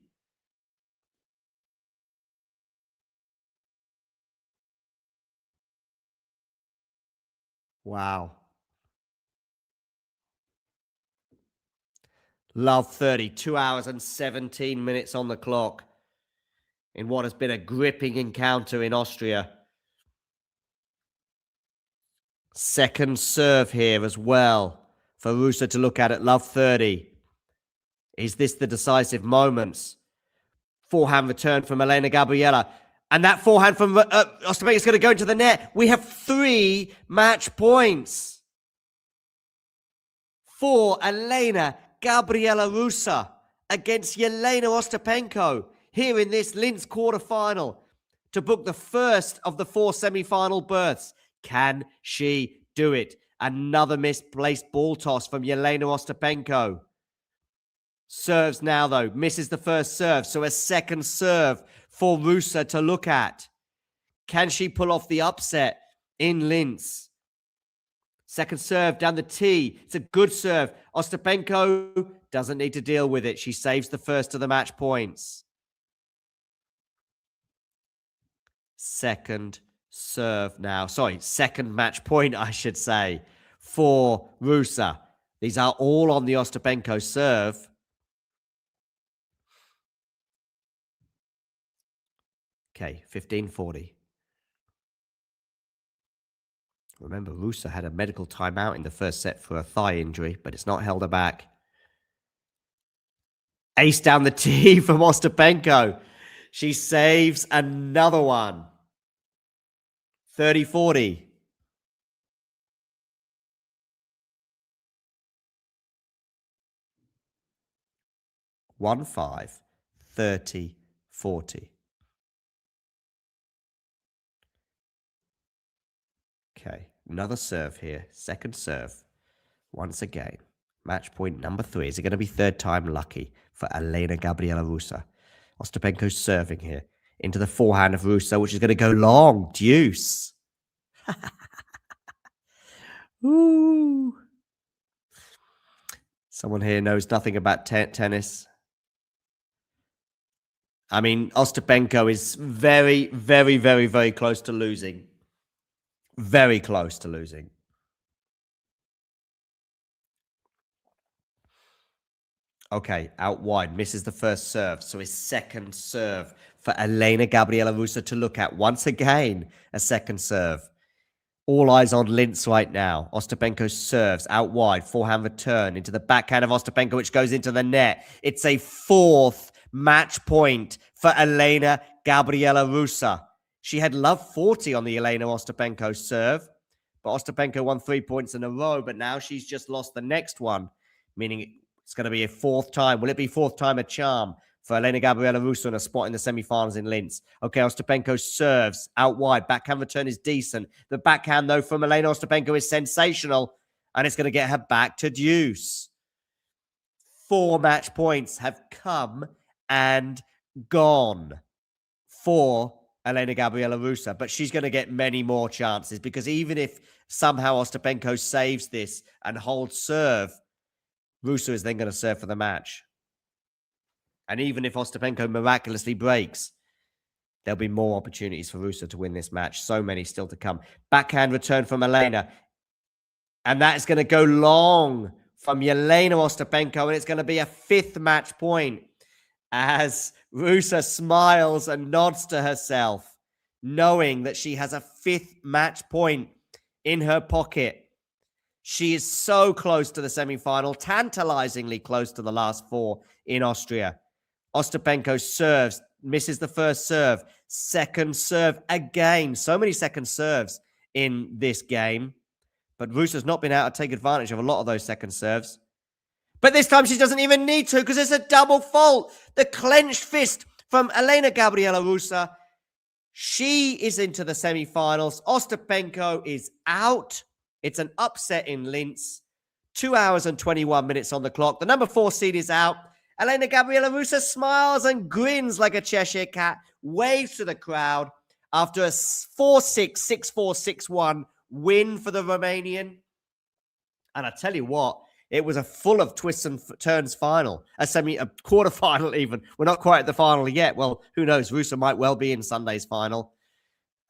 Wow. Love 30. 2 hours and 17 minutes on the clock in what has been a gripping encounter in Austria. Second serve here as well for Rusa to look at love 30. Is this the decisive moments? Forehand return from Elena Gabriela. And that forehand from Ostapenko is going to go into the net. We have 3 match points for Elena Gabriela Rusa against Yelena Ostapenko here in this Linz quarterfinal to book the first of the 4 semi-final berths. Can she do it? Another misplaced ball toss from Yelena Ostapenko. Serves now, though. Misses the first serve. So a second serve for Rusa to look at. Can she pull off the upset in Linz? Second serve down the tee. It's a good serve. Ostapenko doesn't need to deal with it. She saves the first of the match points. Second serve now. Sorry, second match point, I should say, for Rusa. These are all on the Ostapenko serve. Okay, 15:40. Remember, Rusa had a medical timeout in the first set for a thigh injury, but it's not held her back. Ace down the tee from Ostapenko. She saves another one. 30-40. One 5, 30-40. Okay, another serve here. Second serve. Once again. Match point number 3. Is it going to be third time lucky for Elena Gabriela Rusa? Ostapenko's serving here. Into the forehand of Rusa, which is going to go long. Deuce. Ooh. Someone here knows nothing about tennis. I mean, Ostapenko is very, very, very, very close to losing. Very close to losing. Okay, out wide. Misses the first serve. So his second serve for Elena Gabriela Rusa to look at. Once again, a second serve. All eyes on Linz right now. Ostapenko serves out wide. Forehand return into the backhand of Ostapenko, which goes into the net. It's a 4th match point for Elena Gabriela Rusa. She had love 40 on the Elena Ostapenko serve, but Ostapenko won 3 points in a row, but now she's just lost the next one, meaning it's going to be a 4th time. Will it be 4th time a charm for Elena Gabriela Rusa in a spot in the semi-finals in Linz? Okay, Ostapenko serves out wide. Backhand return is decent. The backhand, though, from Elena Ostapenko is sensational, and it's going to get her back to deuce. 4 match points have come and gone for Elena Gabriela Rusa, but she's going to get many more chances because even if somehow Ostapenko saves this and holds serve, Rusa is then going to serve for the match. And even if Ostapenko miraculously breaks, there'll be more opportunities for Rusa to win this match. So many still to come. Backhand return from Elena. And that is going to go long from Yelena Ostapenko, and it's going to be a 5th match point as Rusa smiles and nods to herself, knowing that she has a 5th match point in her pocket. She is so close to the semi-final, tantalizingly close to the last 4 in Austria. Ostapenko serves, misses the first serve, second serve again. So many second serves in this game. But Rusa's not been able to take advantage of a lot of those second serves. But this time she doesn't even need to because it's a double fault. The clenched fist from Elena Gabriela Rusa She is into the semi-finals. Ostapenko is out. It's an upset in Linz. 2 hours and 21 minutes on the clock. The number 4 seed is out. Elena Gabriela Rusa smiles and grins like a Cheshire cat, waves to the crowd after a 4-6, 6-4, 6-1 win for the Romanian. And I tell you what, it was a full of twists and turns final, a quarterfinal even. We're not quite at the final yet. Well, who knows? Rusa might well be in Sunday's final.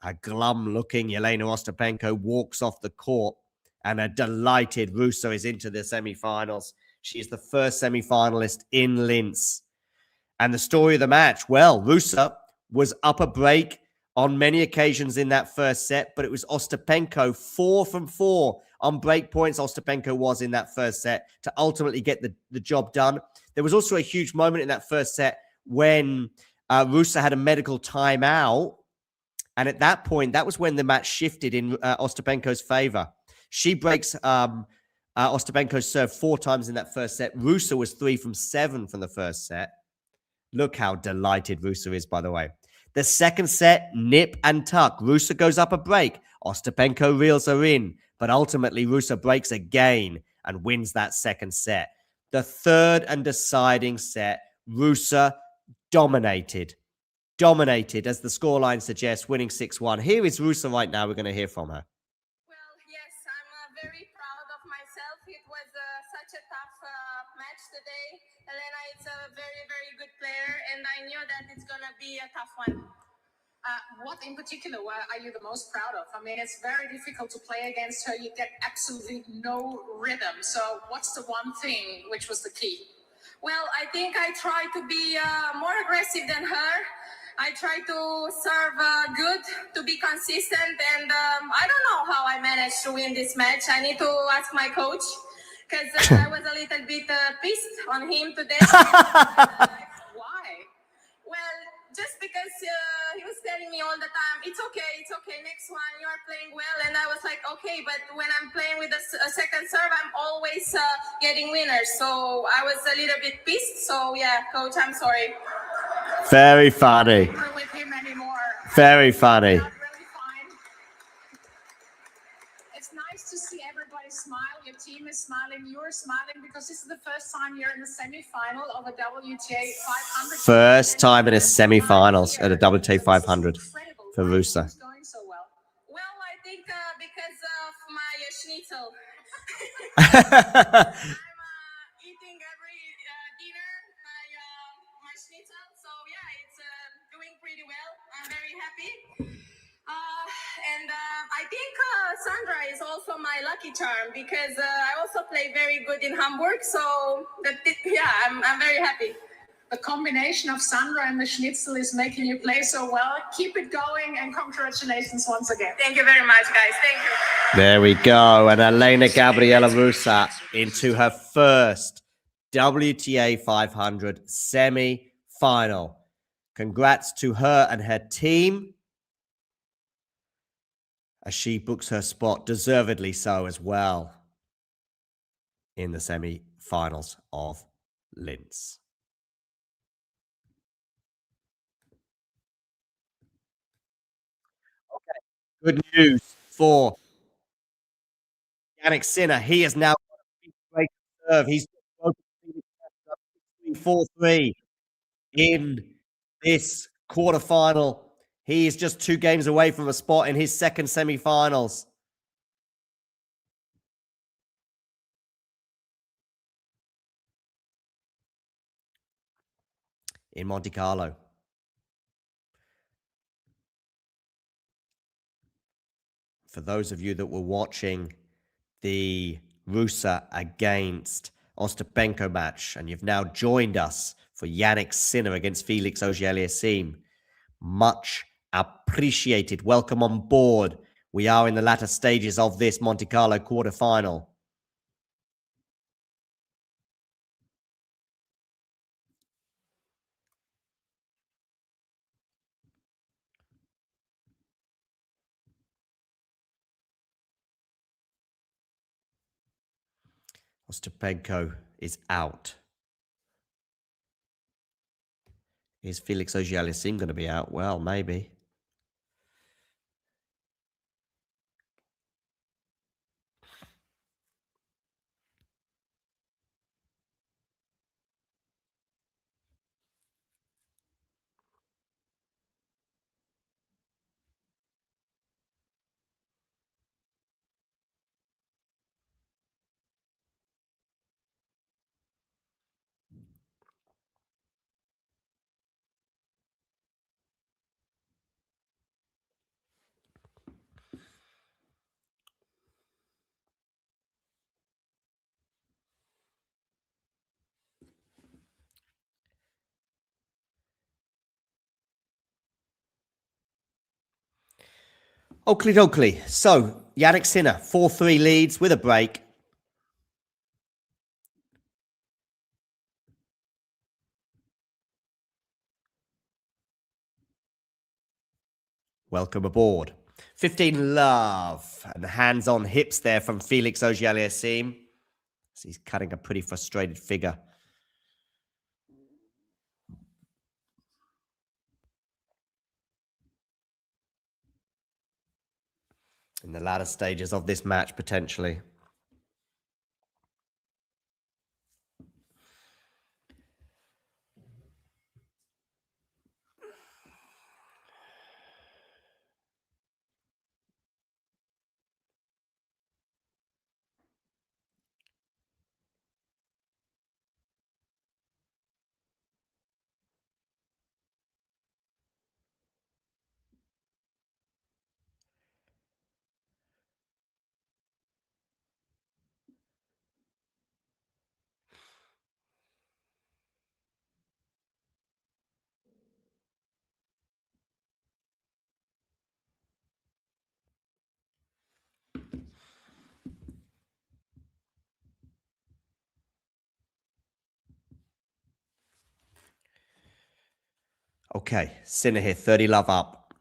A glum-looking Yelena Ostapenko walks off the court, and a delighted Rusa is into the semi-finals. She is the first semi-finalist in Linz. And the story of the match, well, Rusa was up a break on many occasions in that first set, but it was Ostapenko 4 from 4 on break points. Ostapenko was in that first set to ultimately get the job done. There was also a huge moment in that first set when Rusa had a medical timeout. And at that point, that was when the match shifted in Ostapenko's favor. She breaks Ostapenko's serve 4 times in that first set. Rusa was 3 from 7 from the first set. Look how delighted Rusa is, by the way. The second set, nip and tuck. Rusa goes up a break. Ostapenko reels her in, but ultimately Rusa breaks again and wins that second set. The third and deciding set, Rusa dominated, as the scoreline suggests, winning 6-1. Here is Rusa right now. We're going to hear from her. Well, yes, I'm very proud of myself. It was such a tough match today. Elena is a very, very good player, and I knew that it's going to be a tough one. What in particular are you the most proud of? I mean, it's very difficult to play against her. You get absolutely no rhythm. So what's the one thing which was the key? Well, I think I tried to be more aggressive than her. I try to serve good, to be consistent, and I don't know how I managed to win this match. I need to ask my coach, because I was a little bit pissed on him today. Why? Well, just because he was telling me all the time, it's okay, next one, you are playing well. And I was like, okay, but when I'm playing with a second serve, I'm always getting winners. So I was a little bit pissed. So yeah, coach, I'm sorry. Very funny. With him anymore. Very funny. Not really fine. It's nice to see everybody smile. Your team is smiling. You're smiling because this is the first time you're in the semi-final of a WTA 500. First time in a semi-finals at a WTA 500 for Rusa. It's going so well. Well, I think because of my schnitzel. I'm eating every dinner my schnitzel, so yeah, it's doing pretty well. I'm very happy. And I think Sandra is also my lucky charm because I also play very good in Hamburg. So yeah, I'm very happy. The combination of Sandra and the schnitzel is making you play so well. Keep it going and congratulations once again. Thank you very much, guys. Thank you. There we go. And Elena Gabriela Rusa into her first WTA 500 semi-final. Congrats to her and her team as she books her spot, deservedly so as well, in the semi-finals of Linz. Okay, good news for Jannik Sinner. He has now got a great serve. He's 4-3 in this quarterfinal. He is just 2 games away from a spot in his second semi-finals. In Monte Carlo. For those of you that were watching the Rusa against Ostapenko match, and you've now joined us for Jannik Sinner against Felix Auger-Aliassime, much appreciated. Welcome on board. We are in the latter stages of this Monte Carlo quarterfinal. Ostapenko is out. Is Felix Auger-Aliassime going to be out? Well, maybe. Oakley dokley. So, Jannik Sinner, 4-3 leads with a break. Welcome aboard. 15 love. And hands on hips there from Felix Auger-Aliassime. So he's cutting a pretty frustrated figure. In the latter stages of this match, potentially. Okay, Sinner here, 30 love up.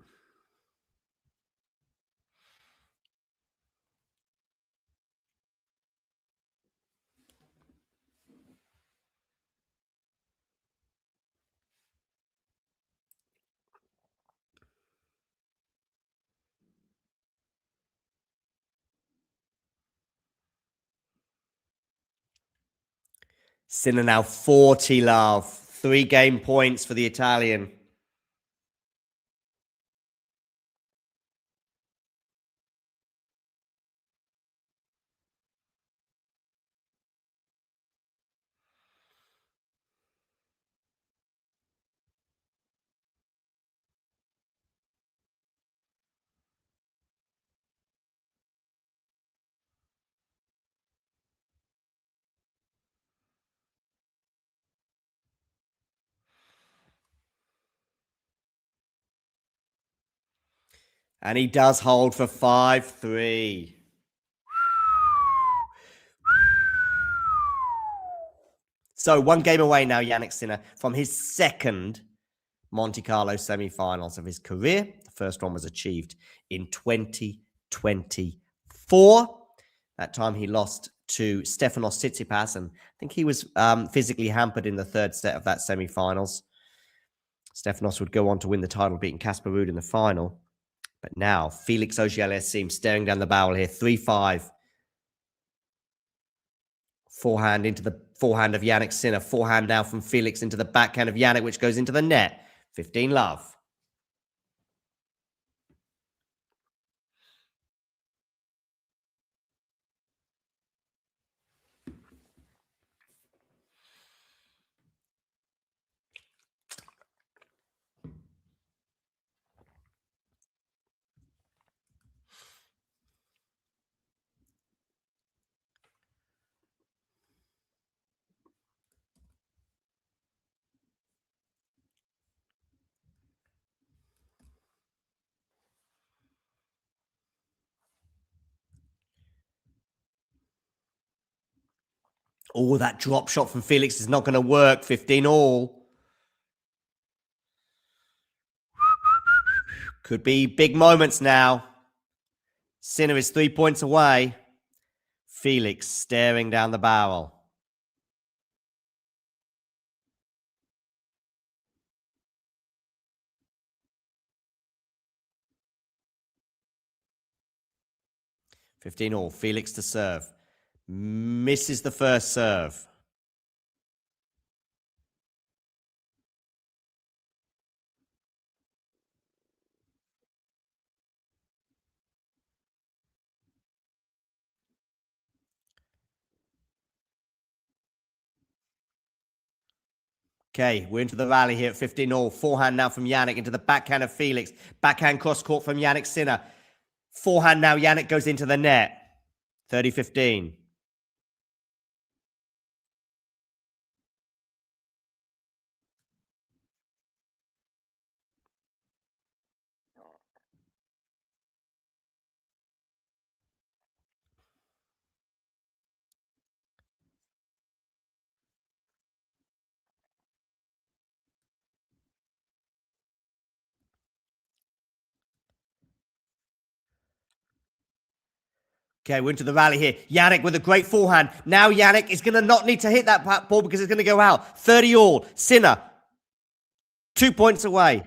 Sinner now 40 love. 3 game points for the Italian. And he does hold for 5-3. So 1 game away now, Jannik Sinner, from his second Monte Carlo semi-finals of his career. The first one was achieved in 2024. That time he lost to Stefanos Tsitsipas, and I think he was physically hampered in the third set of that semi-finals. Stefanos would go on to win the title, beating Casper Ruud in the final. But now, Felix Auger-Aliassime staring down the barrel here, 3-5. Forehand into the forehand of Jannik Sinner. Forehand now from Felix into the backhand of Jannik, which goes into the net. 15 love. Oh, that drop shot from Felix is not going to work. 15 all. Could be big moments now. Sinner is 3 points away. Felix staring down the barrel. $15 all. Felix to serve. Misses the first serve. Okay, we're into the rally here at 15 all. Forehand now from Jannik into the backhand of Felix. Backhand cross court from Jannik Sinner. Forehand now, Jannik goes into the net. 30-15. Okay, we're into the rally here. Jannik with a great forehand. Now Jannik is going to not need to hit that ball because it's going to go out. 30 all. Sinner, 2 points away.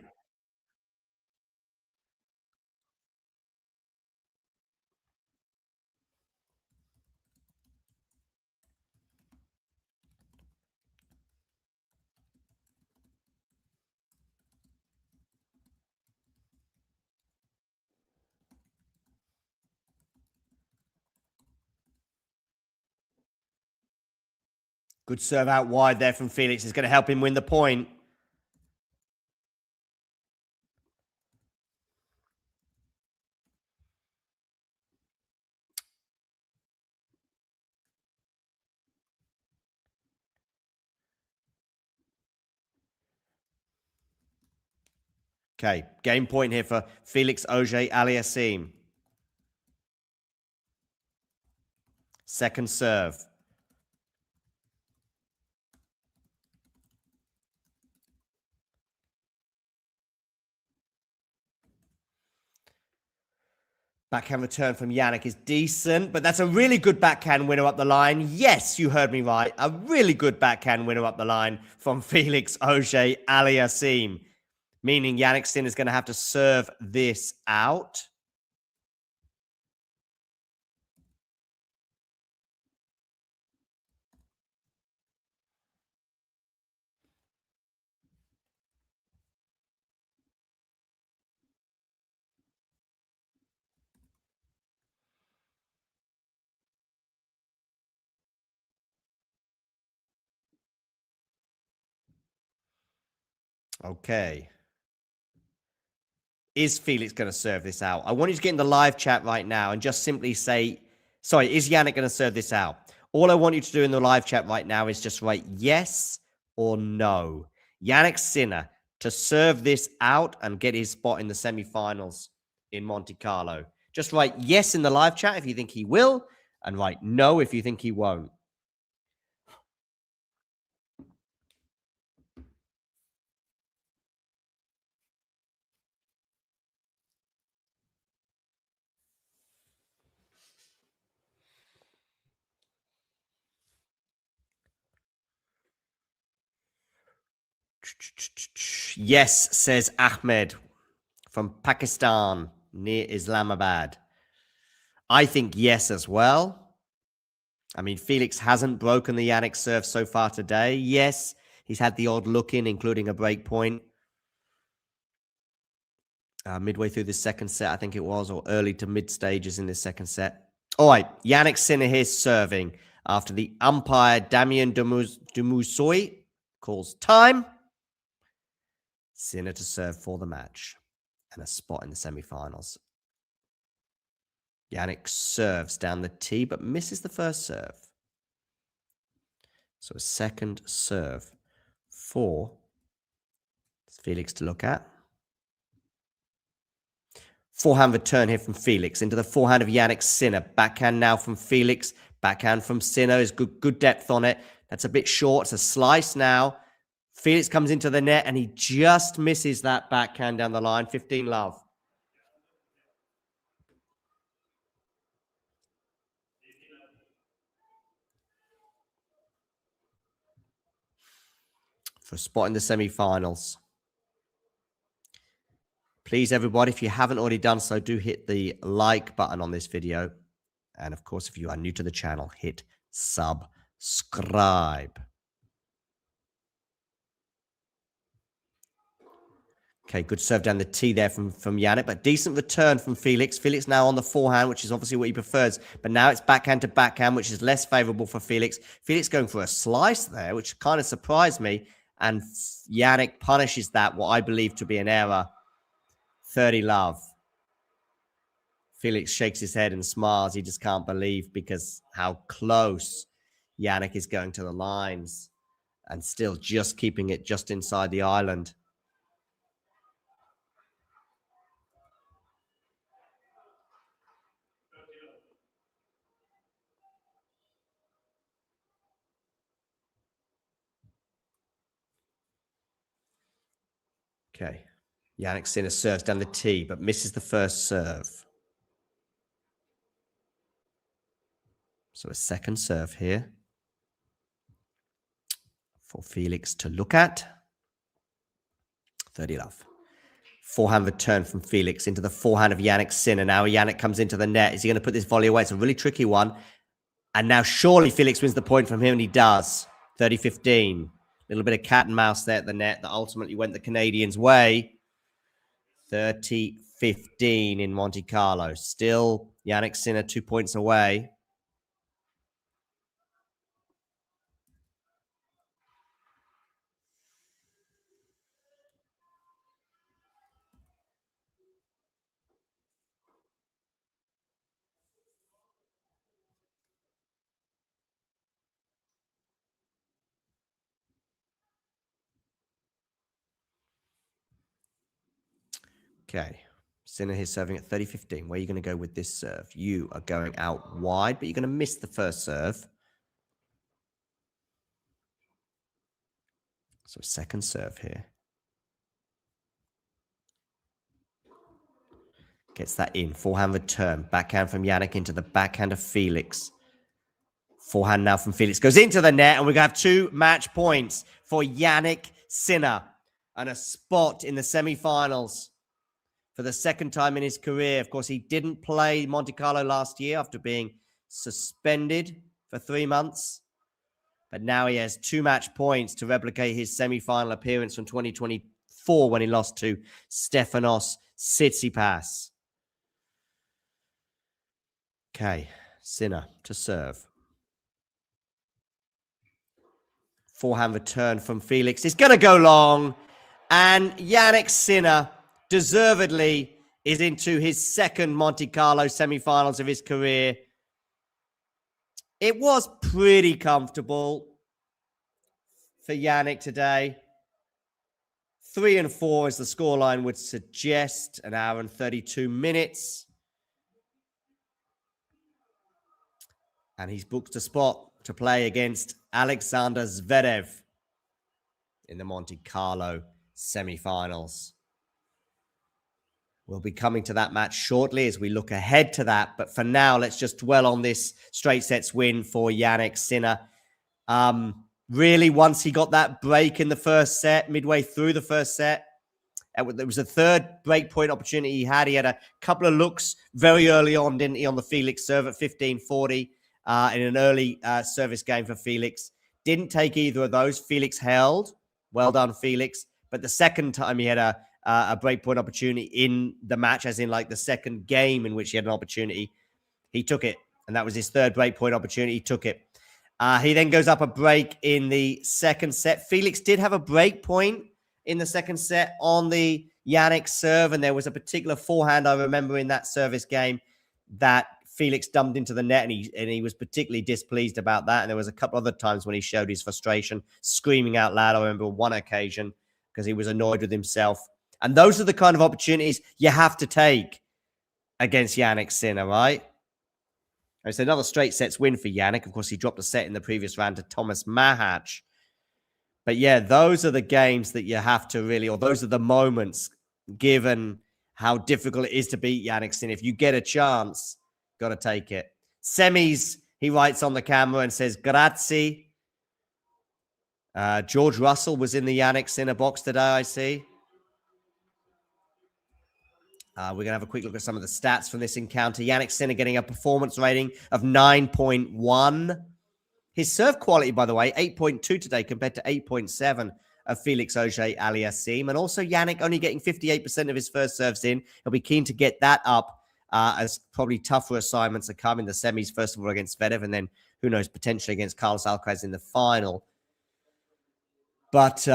Good serve out wide there from Felix. Is going to help him win the point. Okay, game point here for Felix Auger-Aliassime. Second serve. Backhand return from Jannik is decent, but that's a really good backhand winner up the line. Yes, you heard me right. A really good backhand winner up the line from Felix Auger-Aliassime. Meaning Jannik Sinner is going to have to serve this out. Okay. Is Felix going to serve this out? I want you to get in the live chat right now and just simply say, sorry, is Jannik going to serve this out? All I want you to do in the live chat right now is just write yes or no. Jannik Sinner to serve this out and get his spot in the semifinals in Monte Carlo. Just write yes in the live chat if you think he will, and write no if you think he won't. Yes, says Ahmed from Pakistan near Islamabad. I think yes as well. I mean, Felix hasn't broken the Jannik serve so far today. Yes, he's had the odd look in, including a break point. Midway through the second set, I think it was, or early to mid stages in the second set. All right, Jannik Sinner here serving after the umpire Damien Dumusoy calls time. Sinner to serve for the match and a spot in the semifinals. Jannik serves down the tee, but misses the first serve. So a second serve for Felix to look at. Forehand return here from Felix into the forehand of Jannik Sinner. Backhand now from Felix. Backhand from Sinner is good depth on it. That's a bit short. It's a slice now. Felix comes into the net and he just misses that backhand down the line. 15 love. For a spot in the semi-finals. Please, everybody, if you haven't already done so, do hit the like button on this video. And of course, if you are new to the channel, hit subscribe. Okay, good serve down the tee there from Jannik, but decent return from Felix. Felix now on the forehand, which is obviously what he prefers. But now it's backhand to backhand, which is less favorable for Felix. Felix going for a slice there, which kind of surprised me. And Jannik punishes that, what I believe to be an error. 30 love. Felix shakes his head and smiles. He just can't believe because how close Jannik is going to the lines and still just keeping it just inside the island. Okay. Jannik Sinner serves down the tee, but misses the first serve. So a second serve here for Felix to look at. 30 love. Forehand return from Felix into the forehand of Jannik Sinner. Now Jannik comes into the net. Is he going to put this volley away? It's a really tricky one. And now surely Felix wins the point from him, and he does. 30-15. A little bit of cat and mouse there at the net that ultimately went the Canadians' way. 30-15 in Monte Carlo. Still Jannik Sinner 2 points away. Okay. Sinner here serving at 30-15. Where are you going to go with this serve? You are going out wide, but you're going to miss the first serve. So second serve here. Gets that in. Forehand return. Backhand from Jannik into the backhand of Felix. Forehand now from Felix. Goes into the net, and we're going to have 2 match points for Jannik Sinner. And a spot in the semifinals for the second time in his career. Of course, he didn't play Monte Carlo last year after being suspended for 3 months. But now he has 2 match points to replicate his semifinal appearance from 2024 when he lost to Stefanos Tsitsipas. Okay, Sinner to serve. Forehand return from Felix. It's going to go long. And Jannik Sinner, deservedly, is into his second Monte Carlo semifinals of his career. It was pretty comfortable for Jannik today. 3-4 as the scoreline would suggest. 1 hour and 32 minutes. And he's booked a spot to play against Alexander Zverev in the Monte Carlo semifinals. We'll be coming to that match shortly as we look ahead to that. But for now, let's just dwell on this straight sets win for Jannik Sinner. Really, once he got that break in the first set, midway through the first set, there was a third break point opportunity he had. He had a couple of looks very early on, didn't he, on the Felix serve at 15-40 in an early service game for Felix. Didn't take either of those. Felix held. Well done, Felix. But the second time he had a break point opportunity in the match, as in like the second game in which he had an opportunity, he took it. And that was his third break point opportunity. He took it. He then goes up a break in the second set. Felix did have a break point in the second set on the Jannik serve, and there was a particular forehand I remember in that service game that Felix dumped into the net, and he was particularly displeased about that. And there was a couple other times when he showed his frustration, screaming out loud. I remember one occasion because he was annoyed with himself. And those are the kind of opportunities you have to take against Jannik Sinner, right? It's another straight sets win for Jannik. Of course, he dropped a set in the previous round to Thomas Mahach. But yeah, those are the games that you have to really, or those are the moments, given how difficult it is to beat Jannik Sinner. If you get a chance, got to take it. Semis, he writes on the camera and says, grazie. George Russell was in the Jannik Sinner box today, I see. We're going to have a quick look at some of the stats from this encounter. Jannik Sinner getting a performance rating of 9.1. His serve quality, by the way, 8.2 today compared to 8.7 of Felix Auger-Aliassime. And also Jannik only getting 58% of his first serves in. He'll be keen to get that up as probably tougher assignments are coming. The semis, first of all, against Zverev, and then, who knows, potentially against Carlos Alcaraz in the final. But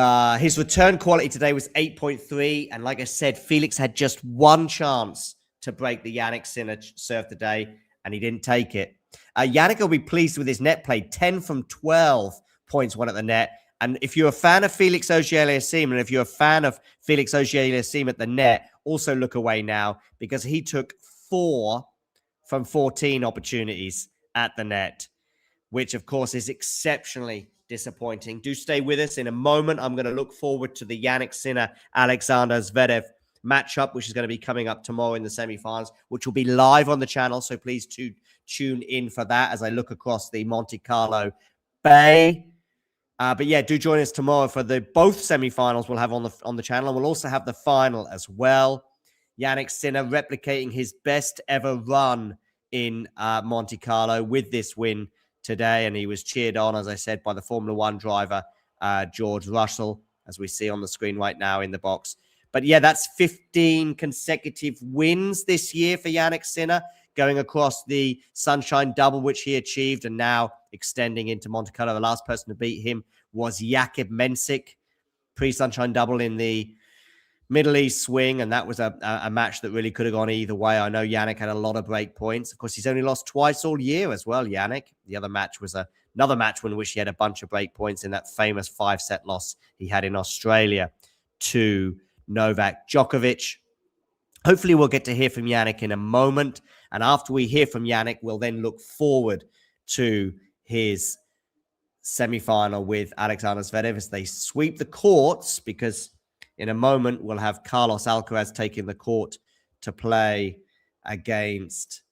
his return quality today was 8.3. And like I said, Felix had just one chance to break the Jannik Sinner serve today, and he didn't take it. Jannik will be pleased with his net play. 10 from 12 points won at the net. And if you're a fan of Felix Auger-Aliassime, and if you're a fan of Felix Auger-Aliassime at the net, also look away now, because he took 4 from 14 opportunities at the net, which, of course, is exceptionally disappointing. Do stay with us. In a moment, I'm going to look forward to the Jannik Sinner, Alexander Zverev matchup, which is going to be coming up tomorrow in the semifinals, which will be live on the channel. So please tune in for that as I look across the Monte Carlo Bay. But yeah, do join us tomorrow for both semifinals we'll have on the channel. And we'll also have the final as well. Jannik Sinner replicating his best ever run in Monte Carlo with this win today. And he was cheered on, as I said, by the Formula One driver, George Russell, as we see on the screen right now in the box. But yeah, that's 15 consecutive wins this year for Jannik Sinner, going across the Sunshine Double, which he achieved, and now extending into Monte Carlo. The last person to beat him was Jakub Mensik, pre-Sunshine Double in the Middle East swing, and that was a match that really could have gone either way. I know Jannik had a lot of break points. Of course, he's only lost twice all year as well, Jannik. The other match was another match in which he had a bunch of break points in that famous 5-set loss he had in Australia to Novak Djokovic. Hopefully, we'll get to hear from Jannik in a moment. And after we hear from Jannik, we'll then look forward to his semi-final with Alexander Zverev as they sweep the courts, because in a moment, we'll have Carlos Alcaraz taking the court to play against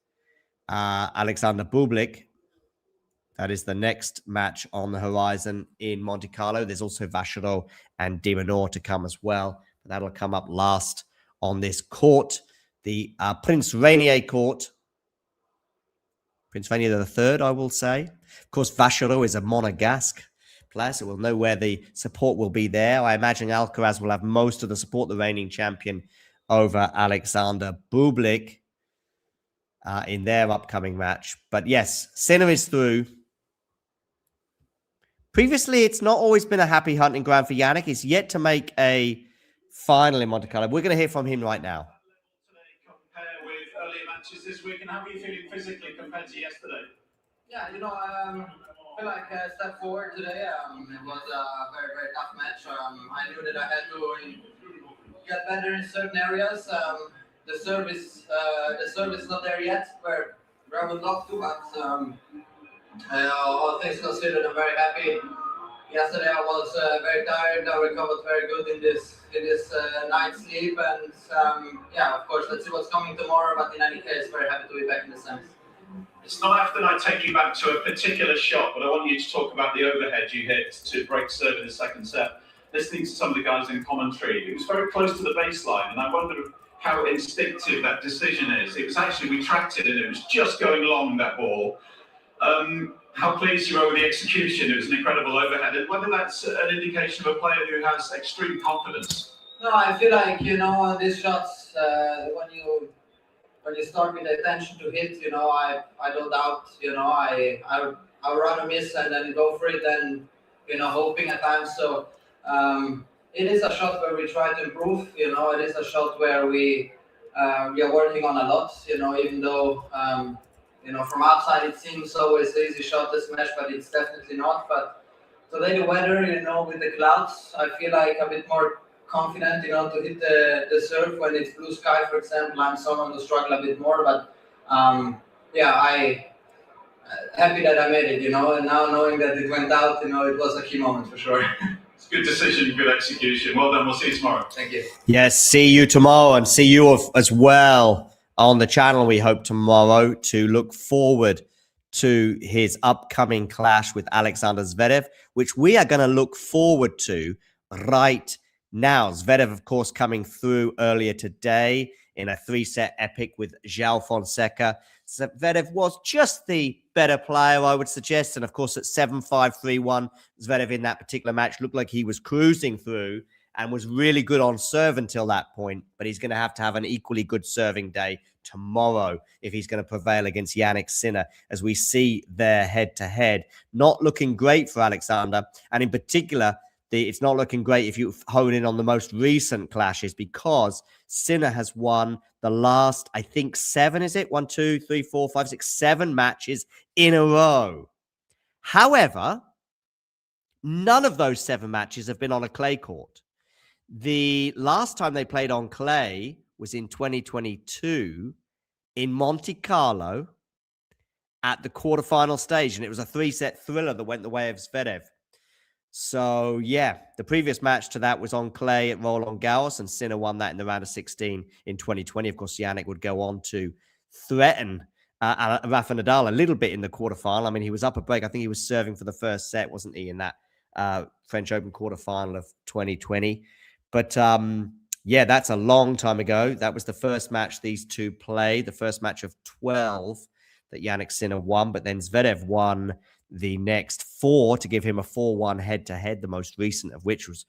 Alexander Bublik. That is the next match on the horizon in Monte Carlo. There's also Vachereau and De Minaur to come as well. That'll come up last on this court, the Prince Rainier court. Prince Rainier III, I will say. Of course, Vachereau is a Monegasque player, so we'll know where the support will be there. I imagine Alcaraz will have most of the support, the reigning champion, over Alexander Bublik in their upcoming match. But yes, Sinner is through. Previously, it's not always been a happy hunting ground for Jannik. He's yet to make a final in Monte Carlo. We're going to hear from him right now. Compare with earlier matches this week, and how are you feeling physically compared to yesterday? Yeah, I feel like a step forward today. It was a very, very tough match. I knew that I had to get better in certain areas. The service is not there yet where I would love to, but all things considered, I'm very happy. Yesterday I was very tired. I recovered very good in this night's sleep, and yeah, of course, let's see what's coming tomorrow. But in any case, very happy to be back in the semis. It's not often I take you back to a particular shot, but I want you to talk about the overhead you hit to break serve in the second set. Listening to some of the guys in commentary, it was very close to the baseline, and I wonder how instinctive that decision is. It was actually, we tracked it, and it was just going long, that ball. How pleased you are with the execution. It was an incredible overhead, and whether that's an indication of a player who has extreme confidence. No, I feel like, these shots, when you start with the attention to hit, I don't doubt, I would rather miss and then go for it than, hoping at times. So it is a shot where we try to improve, it is a shot where we are working on a lot, even though, from outside it seems always an easy shot to smash, but it's definitely not. But today the weather, with the clouds, I feel like a bit more confident, to hit the serve when it's blue sky, for example. I'm someone who struggle a bit more, but I happy that I made it, and now knowing that it went out, it was a key moment for sure. It's a good decision, good execution. Well done. We'll see you tomorrow. Thank you. Yes, see you tomorrow, and see you as well on the channel, we hope, tomorrow, to look forward to his upcoming clash with Alexander Zverev, which we are going to look forward to right now. Zverev, of course, coming through earlier today in a 3-set epic with João Fonseca. Zverev was just the better player, I would suggest. And, of course, at 7-5, 3-1, Zverev in that particular match looked like he was cruising through and was really good on serve until that point. But he's going to have an equally good serving day tomorrow if he's going to prevail against Jannik Sinner, as we see their head-to-head. Not looking great for Alexander. And in particular, it's not looking great if you hone in on the most recent clashes, because Sinner has won the last, I think, 7, is it? 1, 2, 3, 4, 5, 6, 7 matches in a row. However, none of those 7 matches have been on a clay court. The last time they played on clay was in 2022 in Monte Carlo at the quarterfinal stage, and it was a 3-set thriller that went the way of Zverev. So, yeah, the previous match to that was on clay at Roland Garros, and Sinner won that in the round of 16 in 2020. Of course, Jannik would go on to threaten Rafa Nadal a little bit in the quarterfinal. I mean, he was up a break. I think he was serving for the first set, wasn't he, in that French Open quarterfinal of 2020. But, yeah, that's a long time ago. That was the first match these two played, the first match of 12 that Jannik Sinner won, but then Zverev won the next 4 to give him a 4-1 head-to-head, the most recent of which was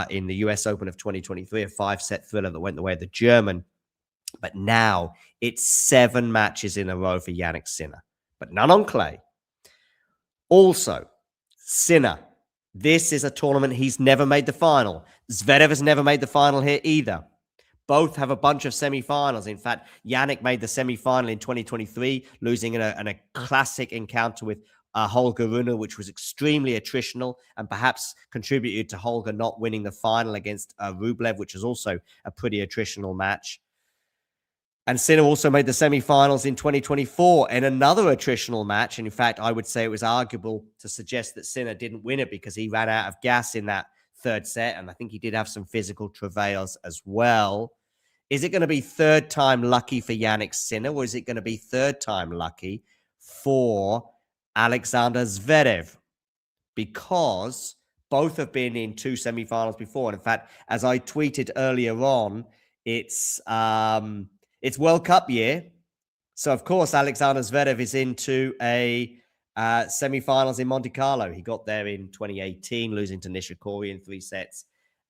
in the US Open of 2023, a 5-set thriller that went the way of the German. But now it's 7 matches in a row for Jannik Sinner, but none on clay. Also, Sinner, this is a tournament he's never made the final. Zverev has never made the final here either. Both have a bunch of semifinals. In fact, Jannik made the semifinal in 2023, losing in a classic encounter with Holger-Rune, which was extremely attritional and perhaps contributed to Holger not winning the final against Rublev, which was also a pretty attritional match. And Sinner also made the semifinals in 2024 in another attritional match. And in fact, I would say it was arguable to suggest that Sinner didn't win it because he ran out of gas in that third set. And I think he did have some physical travails as well. Is it going to be third time lucky for Jannik Sinner, or is it going to be third time lucky for Alexander Zverev? Because both have been in 2 semifinals before. And in fact, as I tweeted earlier on, it's World Cup year. So, of course, Alexander Zverev is into a semifinals in Monte Carlo. He got there in 2018, losing to Nishikori in 3 sets.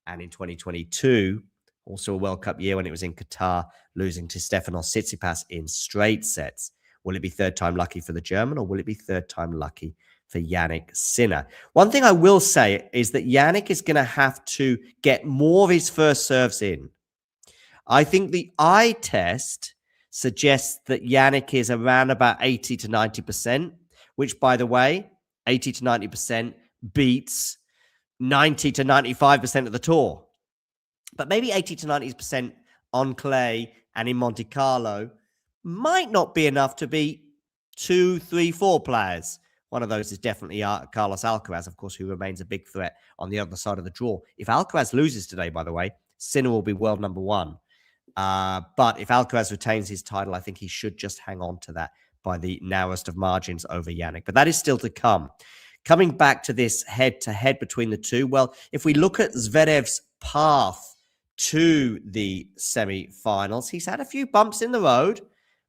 And in 2022, also a World Cup year when it was in Qatar, losing to Stefanos Tsitsipas in straight sets. Will it be third time lucky for the German, or will it be third time lucky for Jannik Sinner? One thing I will say is that Jannik is going to have to get more of his first serves in. I think the eye test suggests that Jannik is around about 80 to 90%, which, by the way, 80 to 90% beats 90 to 95% of the tour. But maybe 80 to 90% on clay and in Monte Carlo might not be enough to beat 2, 3, 4 players. One of those is definitely Carlos Alcaraz, of course, who remains a big threat on the other side of the draw. If Alcaraz loses today, by the way, Sinner will be world number 1. But if Alcaraz retains his title, I think he should just hang on to that by the narrowest of margins over Jannik. But that is still to come. Coming back to this head-to-head between the two, well, if we look at Zverev's path to the semi-finals, he's had a few bumps in the road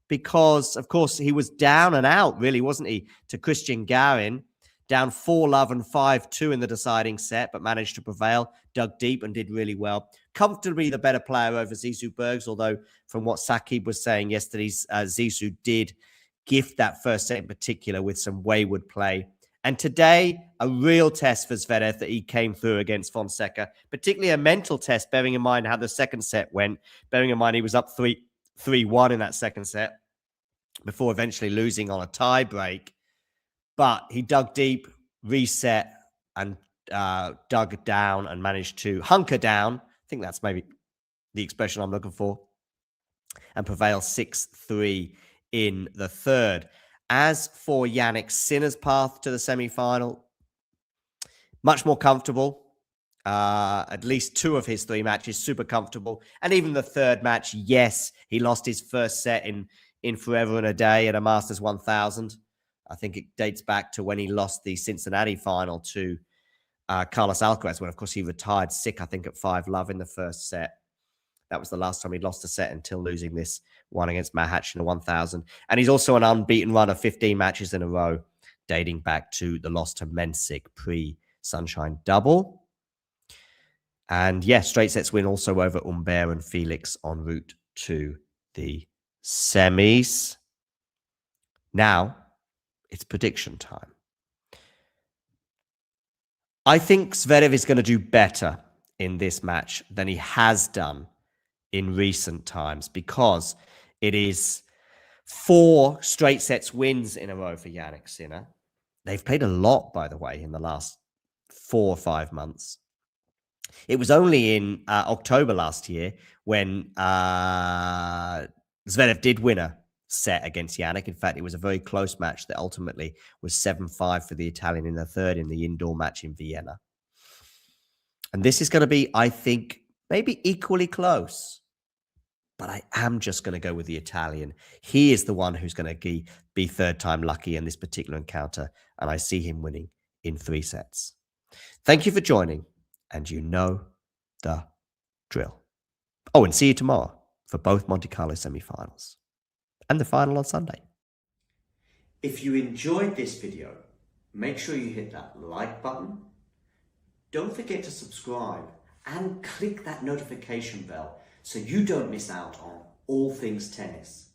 because, of course, he was down and out, really, wasn't he, to Christian Garin, down 4-love and 5-2 in the deciding set, but managed to prevail, dug deep and did really well. Comfortably the better player over Zizou Bergs, although from what Sakib was saying yesterday, Zizou did gift that first set in particular with some wayward play. And today, a real test for Zverev that he came through against Fonseca, particularly a mental test, bearing in mind how the second set went, bearing in mind he was up 3-1 in that second set before eventually losing on a tie break. But he dug deep, reset, and dug down and managed to hunker down. I think that's maybe the expression I'm looking for. And prevail 6-3 in the third. As for Jannik Sinner's path to the semi-final, much more comfortable. At least 2 of his 3 matches, super comfortable. And even the third match, yes, he lost his first set in forever and a day at a Masters 1000. I think it dates back to when he lost the Cincinnati final to Carlos Alcaraz, when, of course, he retired sick, I think, at 5-love in the first set. That was the last time he'd lost a set until losing this one against Mahatch in a 1000. And he's also an unbeaten run of 15 matches in a row, dating back to the loss to Mensik pre-Sunshine Double. And, yes, straight sets win also over Humbert and Felix en route to the semis. Now, it's prediction time. I think Zverev is going to do better in this match than he has done in recent times because it is 4 straight sets wins in a row for Jannik Sinner. They've played a lot, by the way, in the last 4 or 5 months. It was only in October last year when Zverev did win a set against Jannik. In fact, it was a very close match that ultimately was 7-5 for the Italian in the third in the indoor match in Vienna. And this is going to be, I think, maybe equally close. But I am just going to go with the Italian. He is the one who's going to be third time lucky in this particular encounter. And I see him winning in 3 sets. Thank you for joining. And you know the drill. Oh, and see you tomorrow for both Monte Carlo semifinals and the final on Sunday. If you enjoyed this video, make sure you hit that like button. Don't forget to subscribe and click that notification bell so you don't miss out on all things tennis.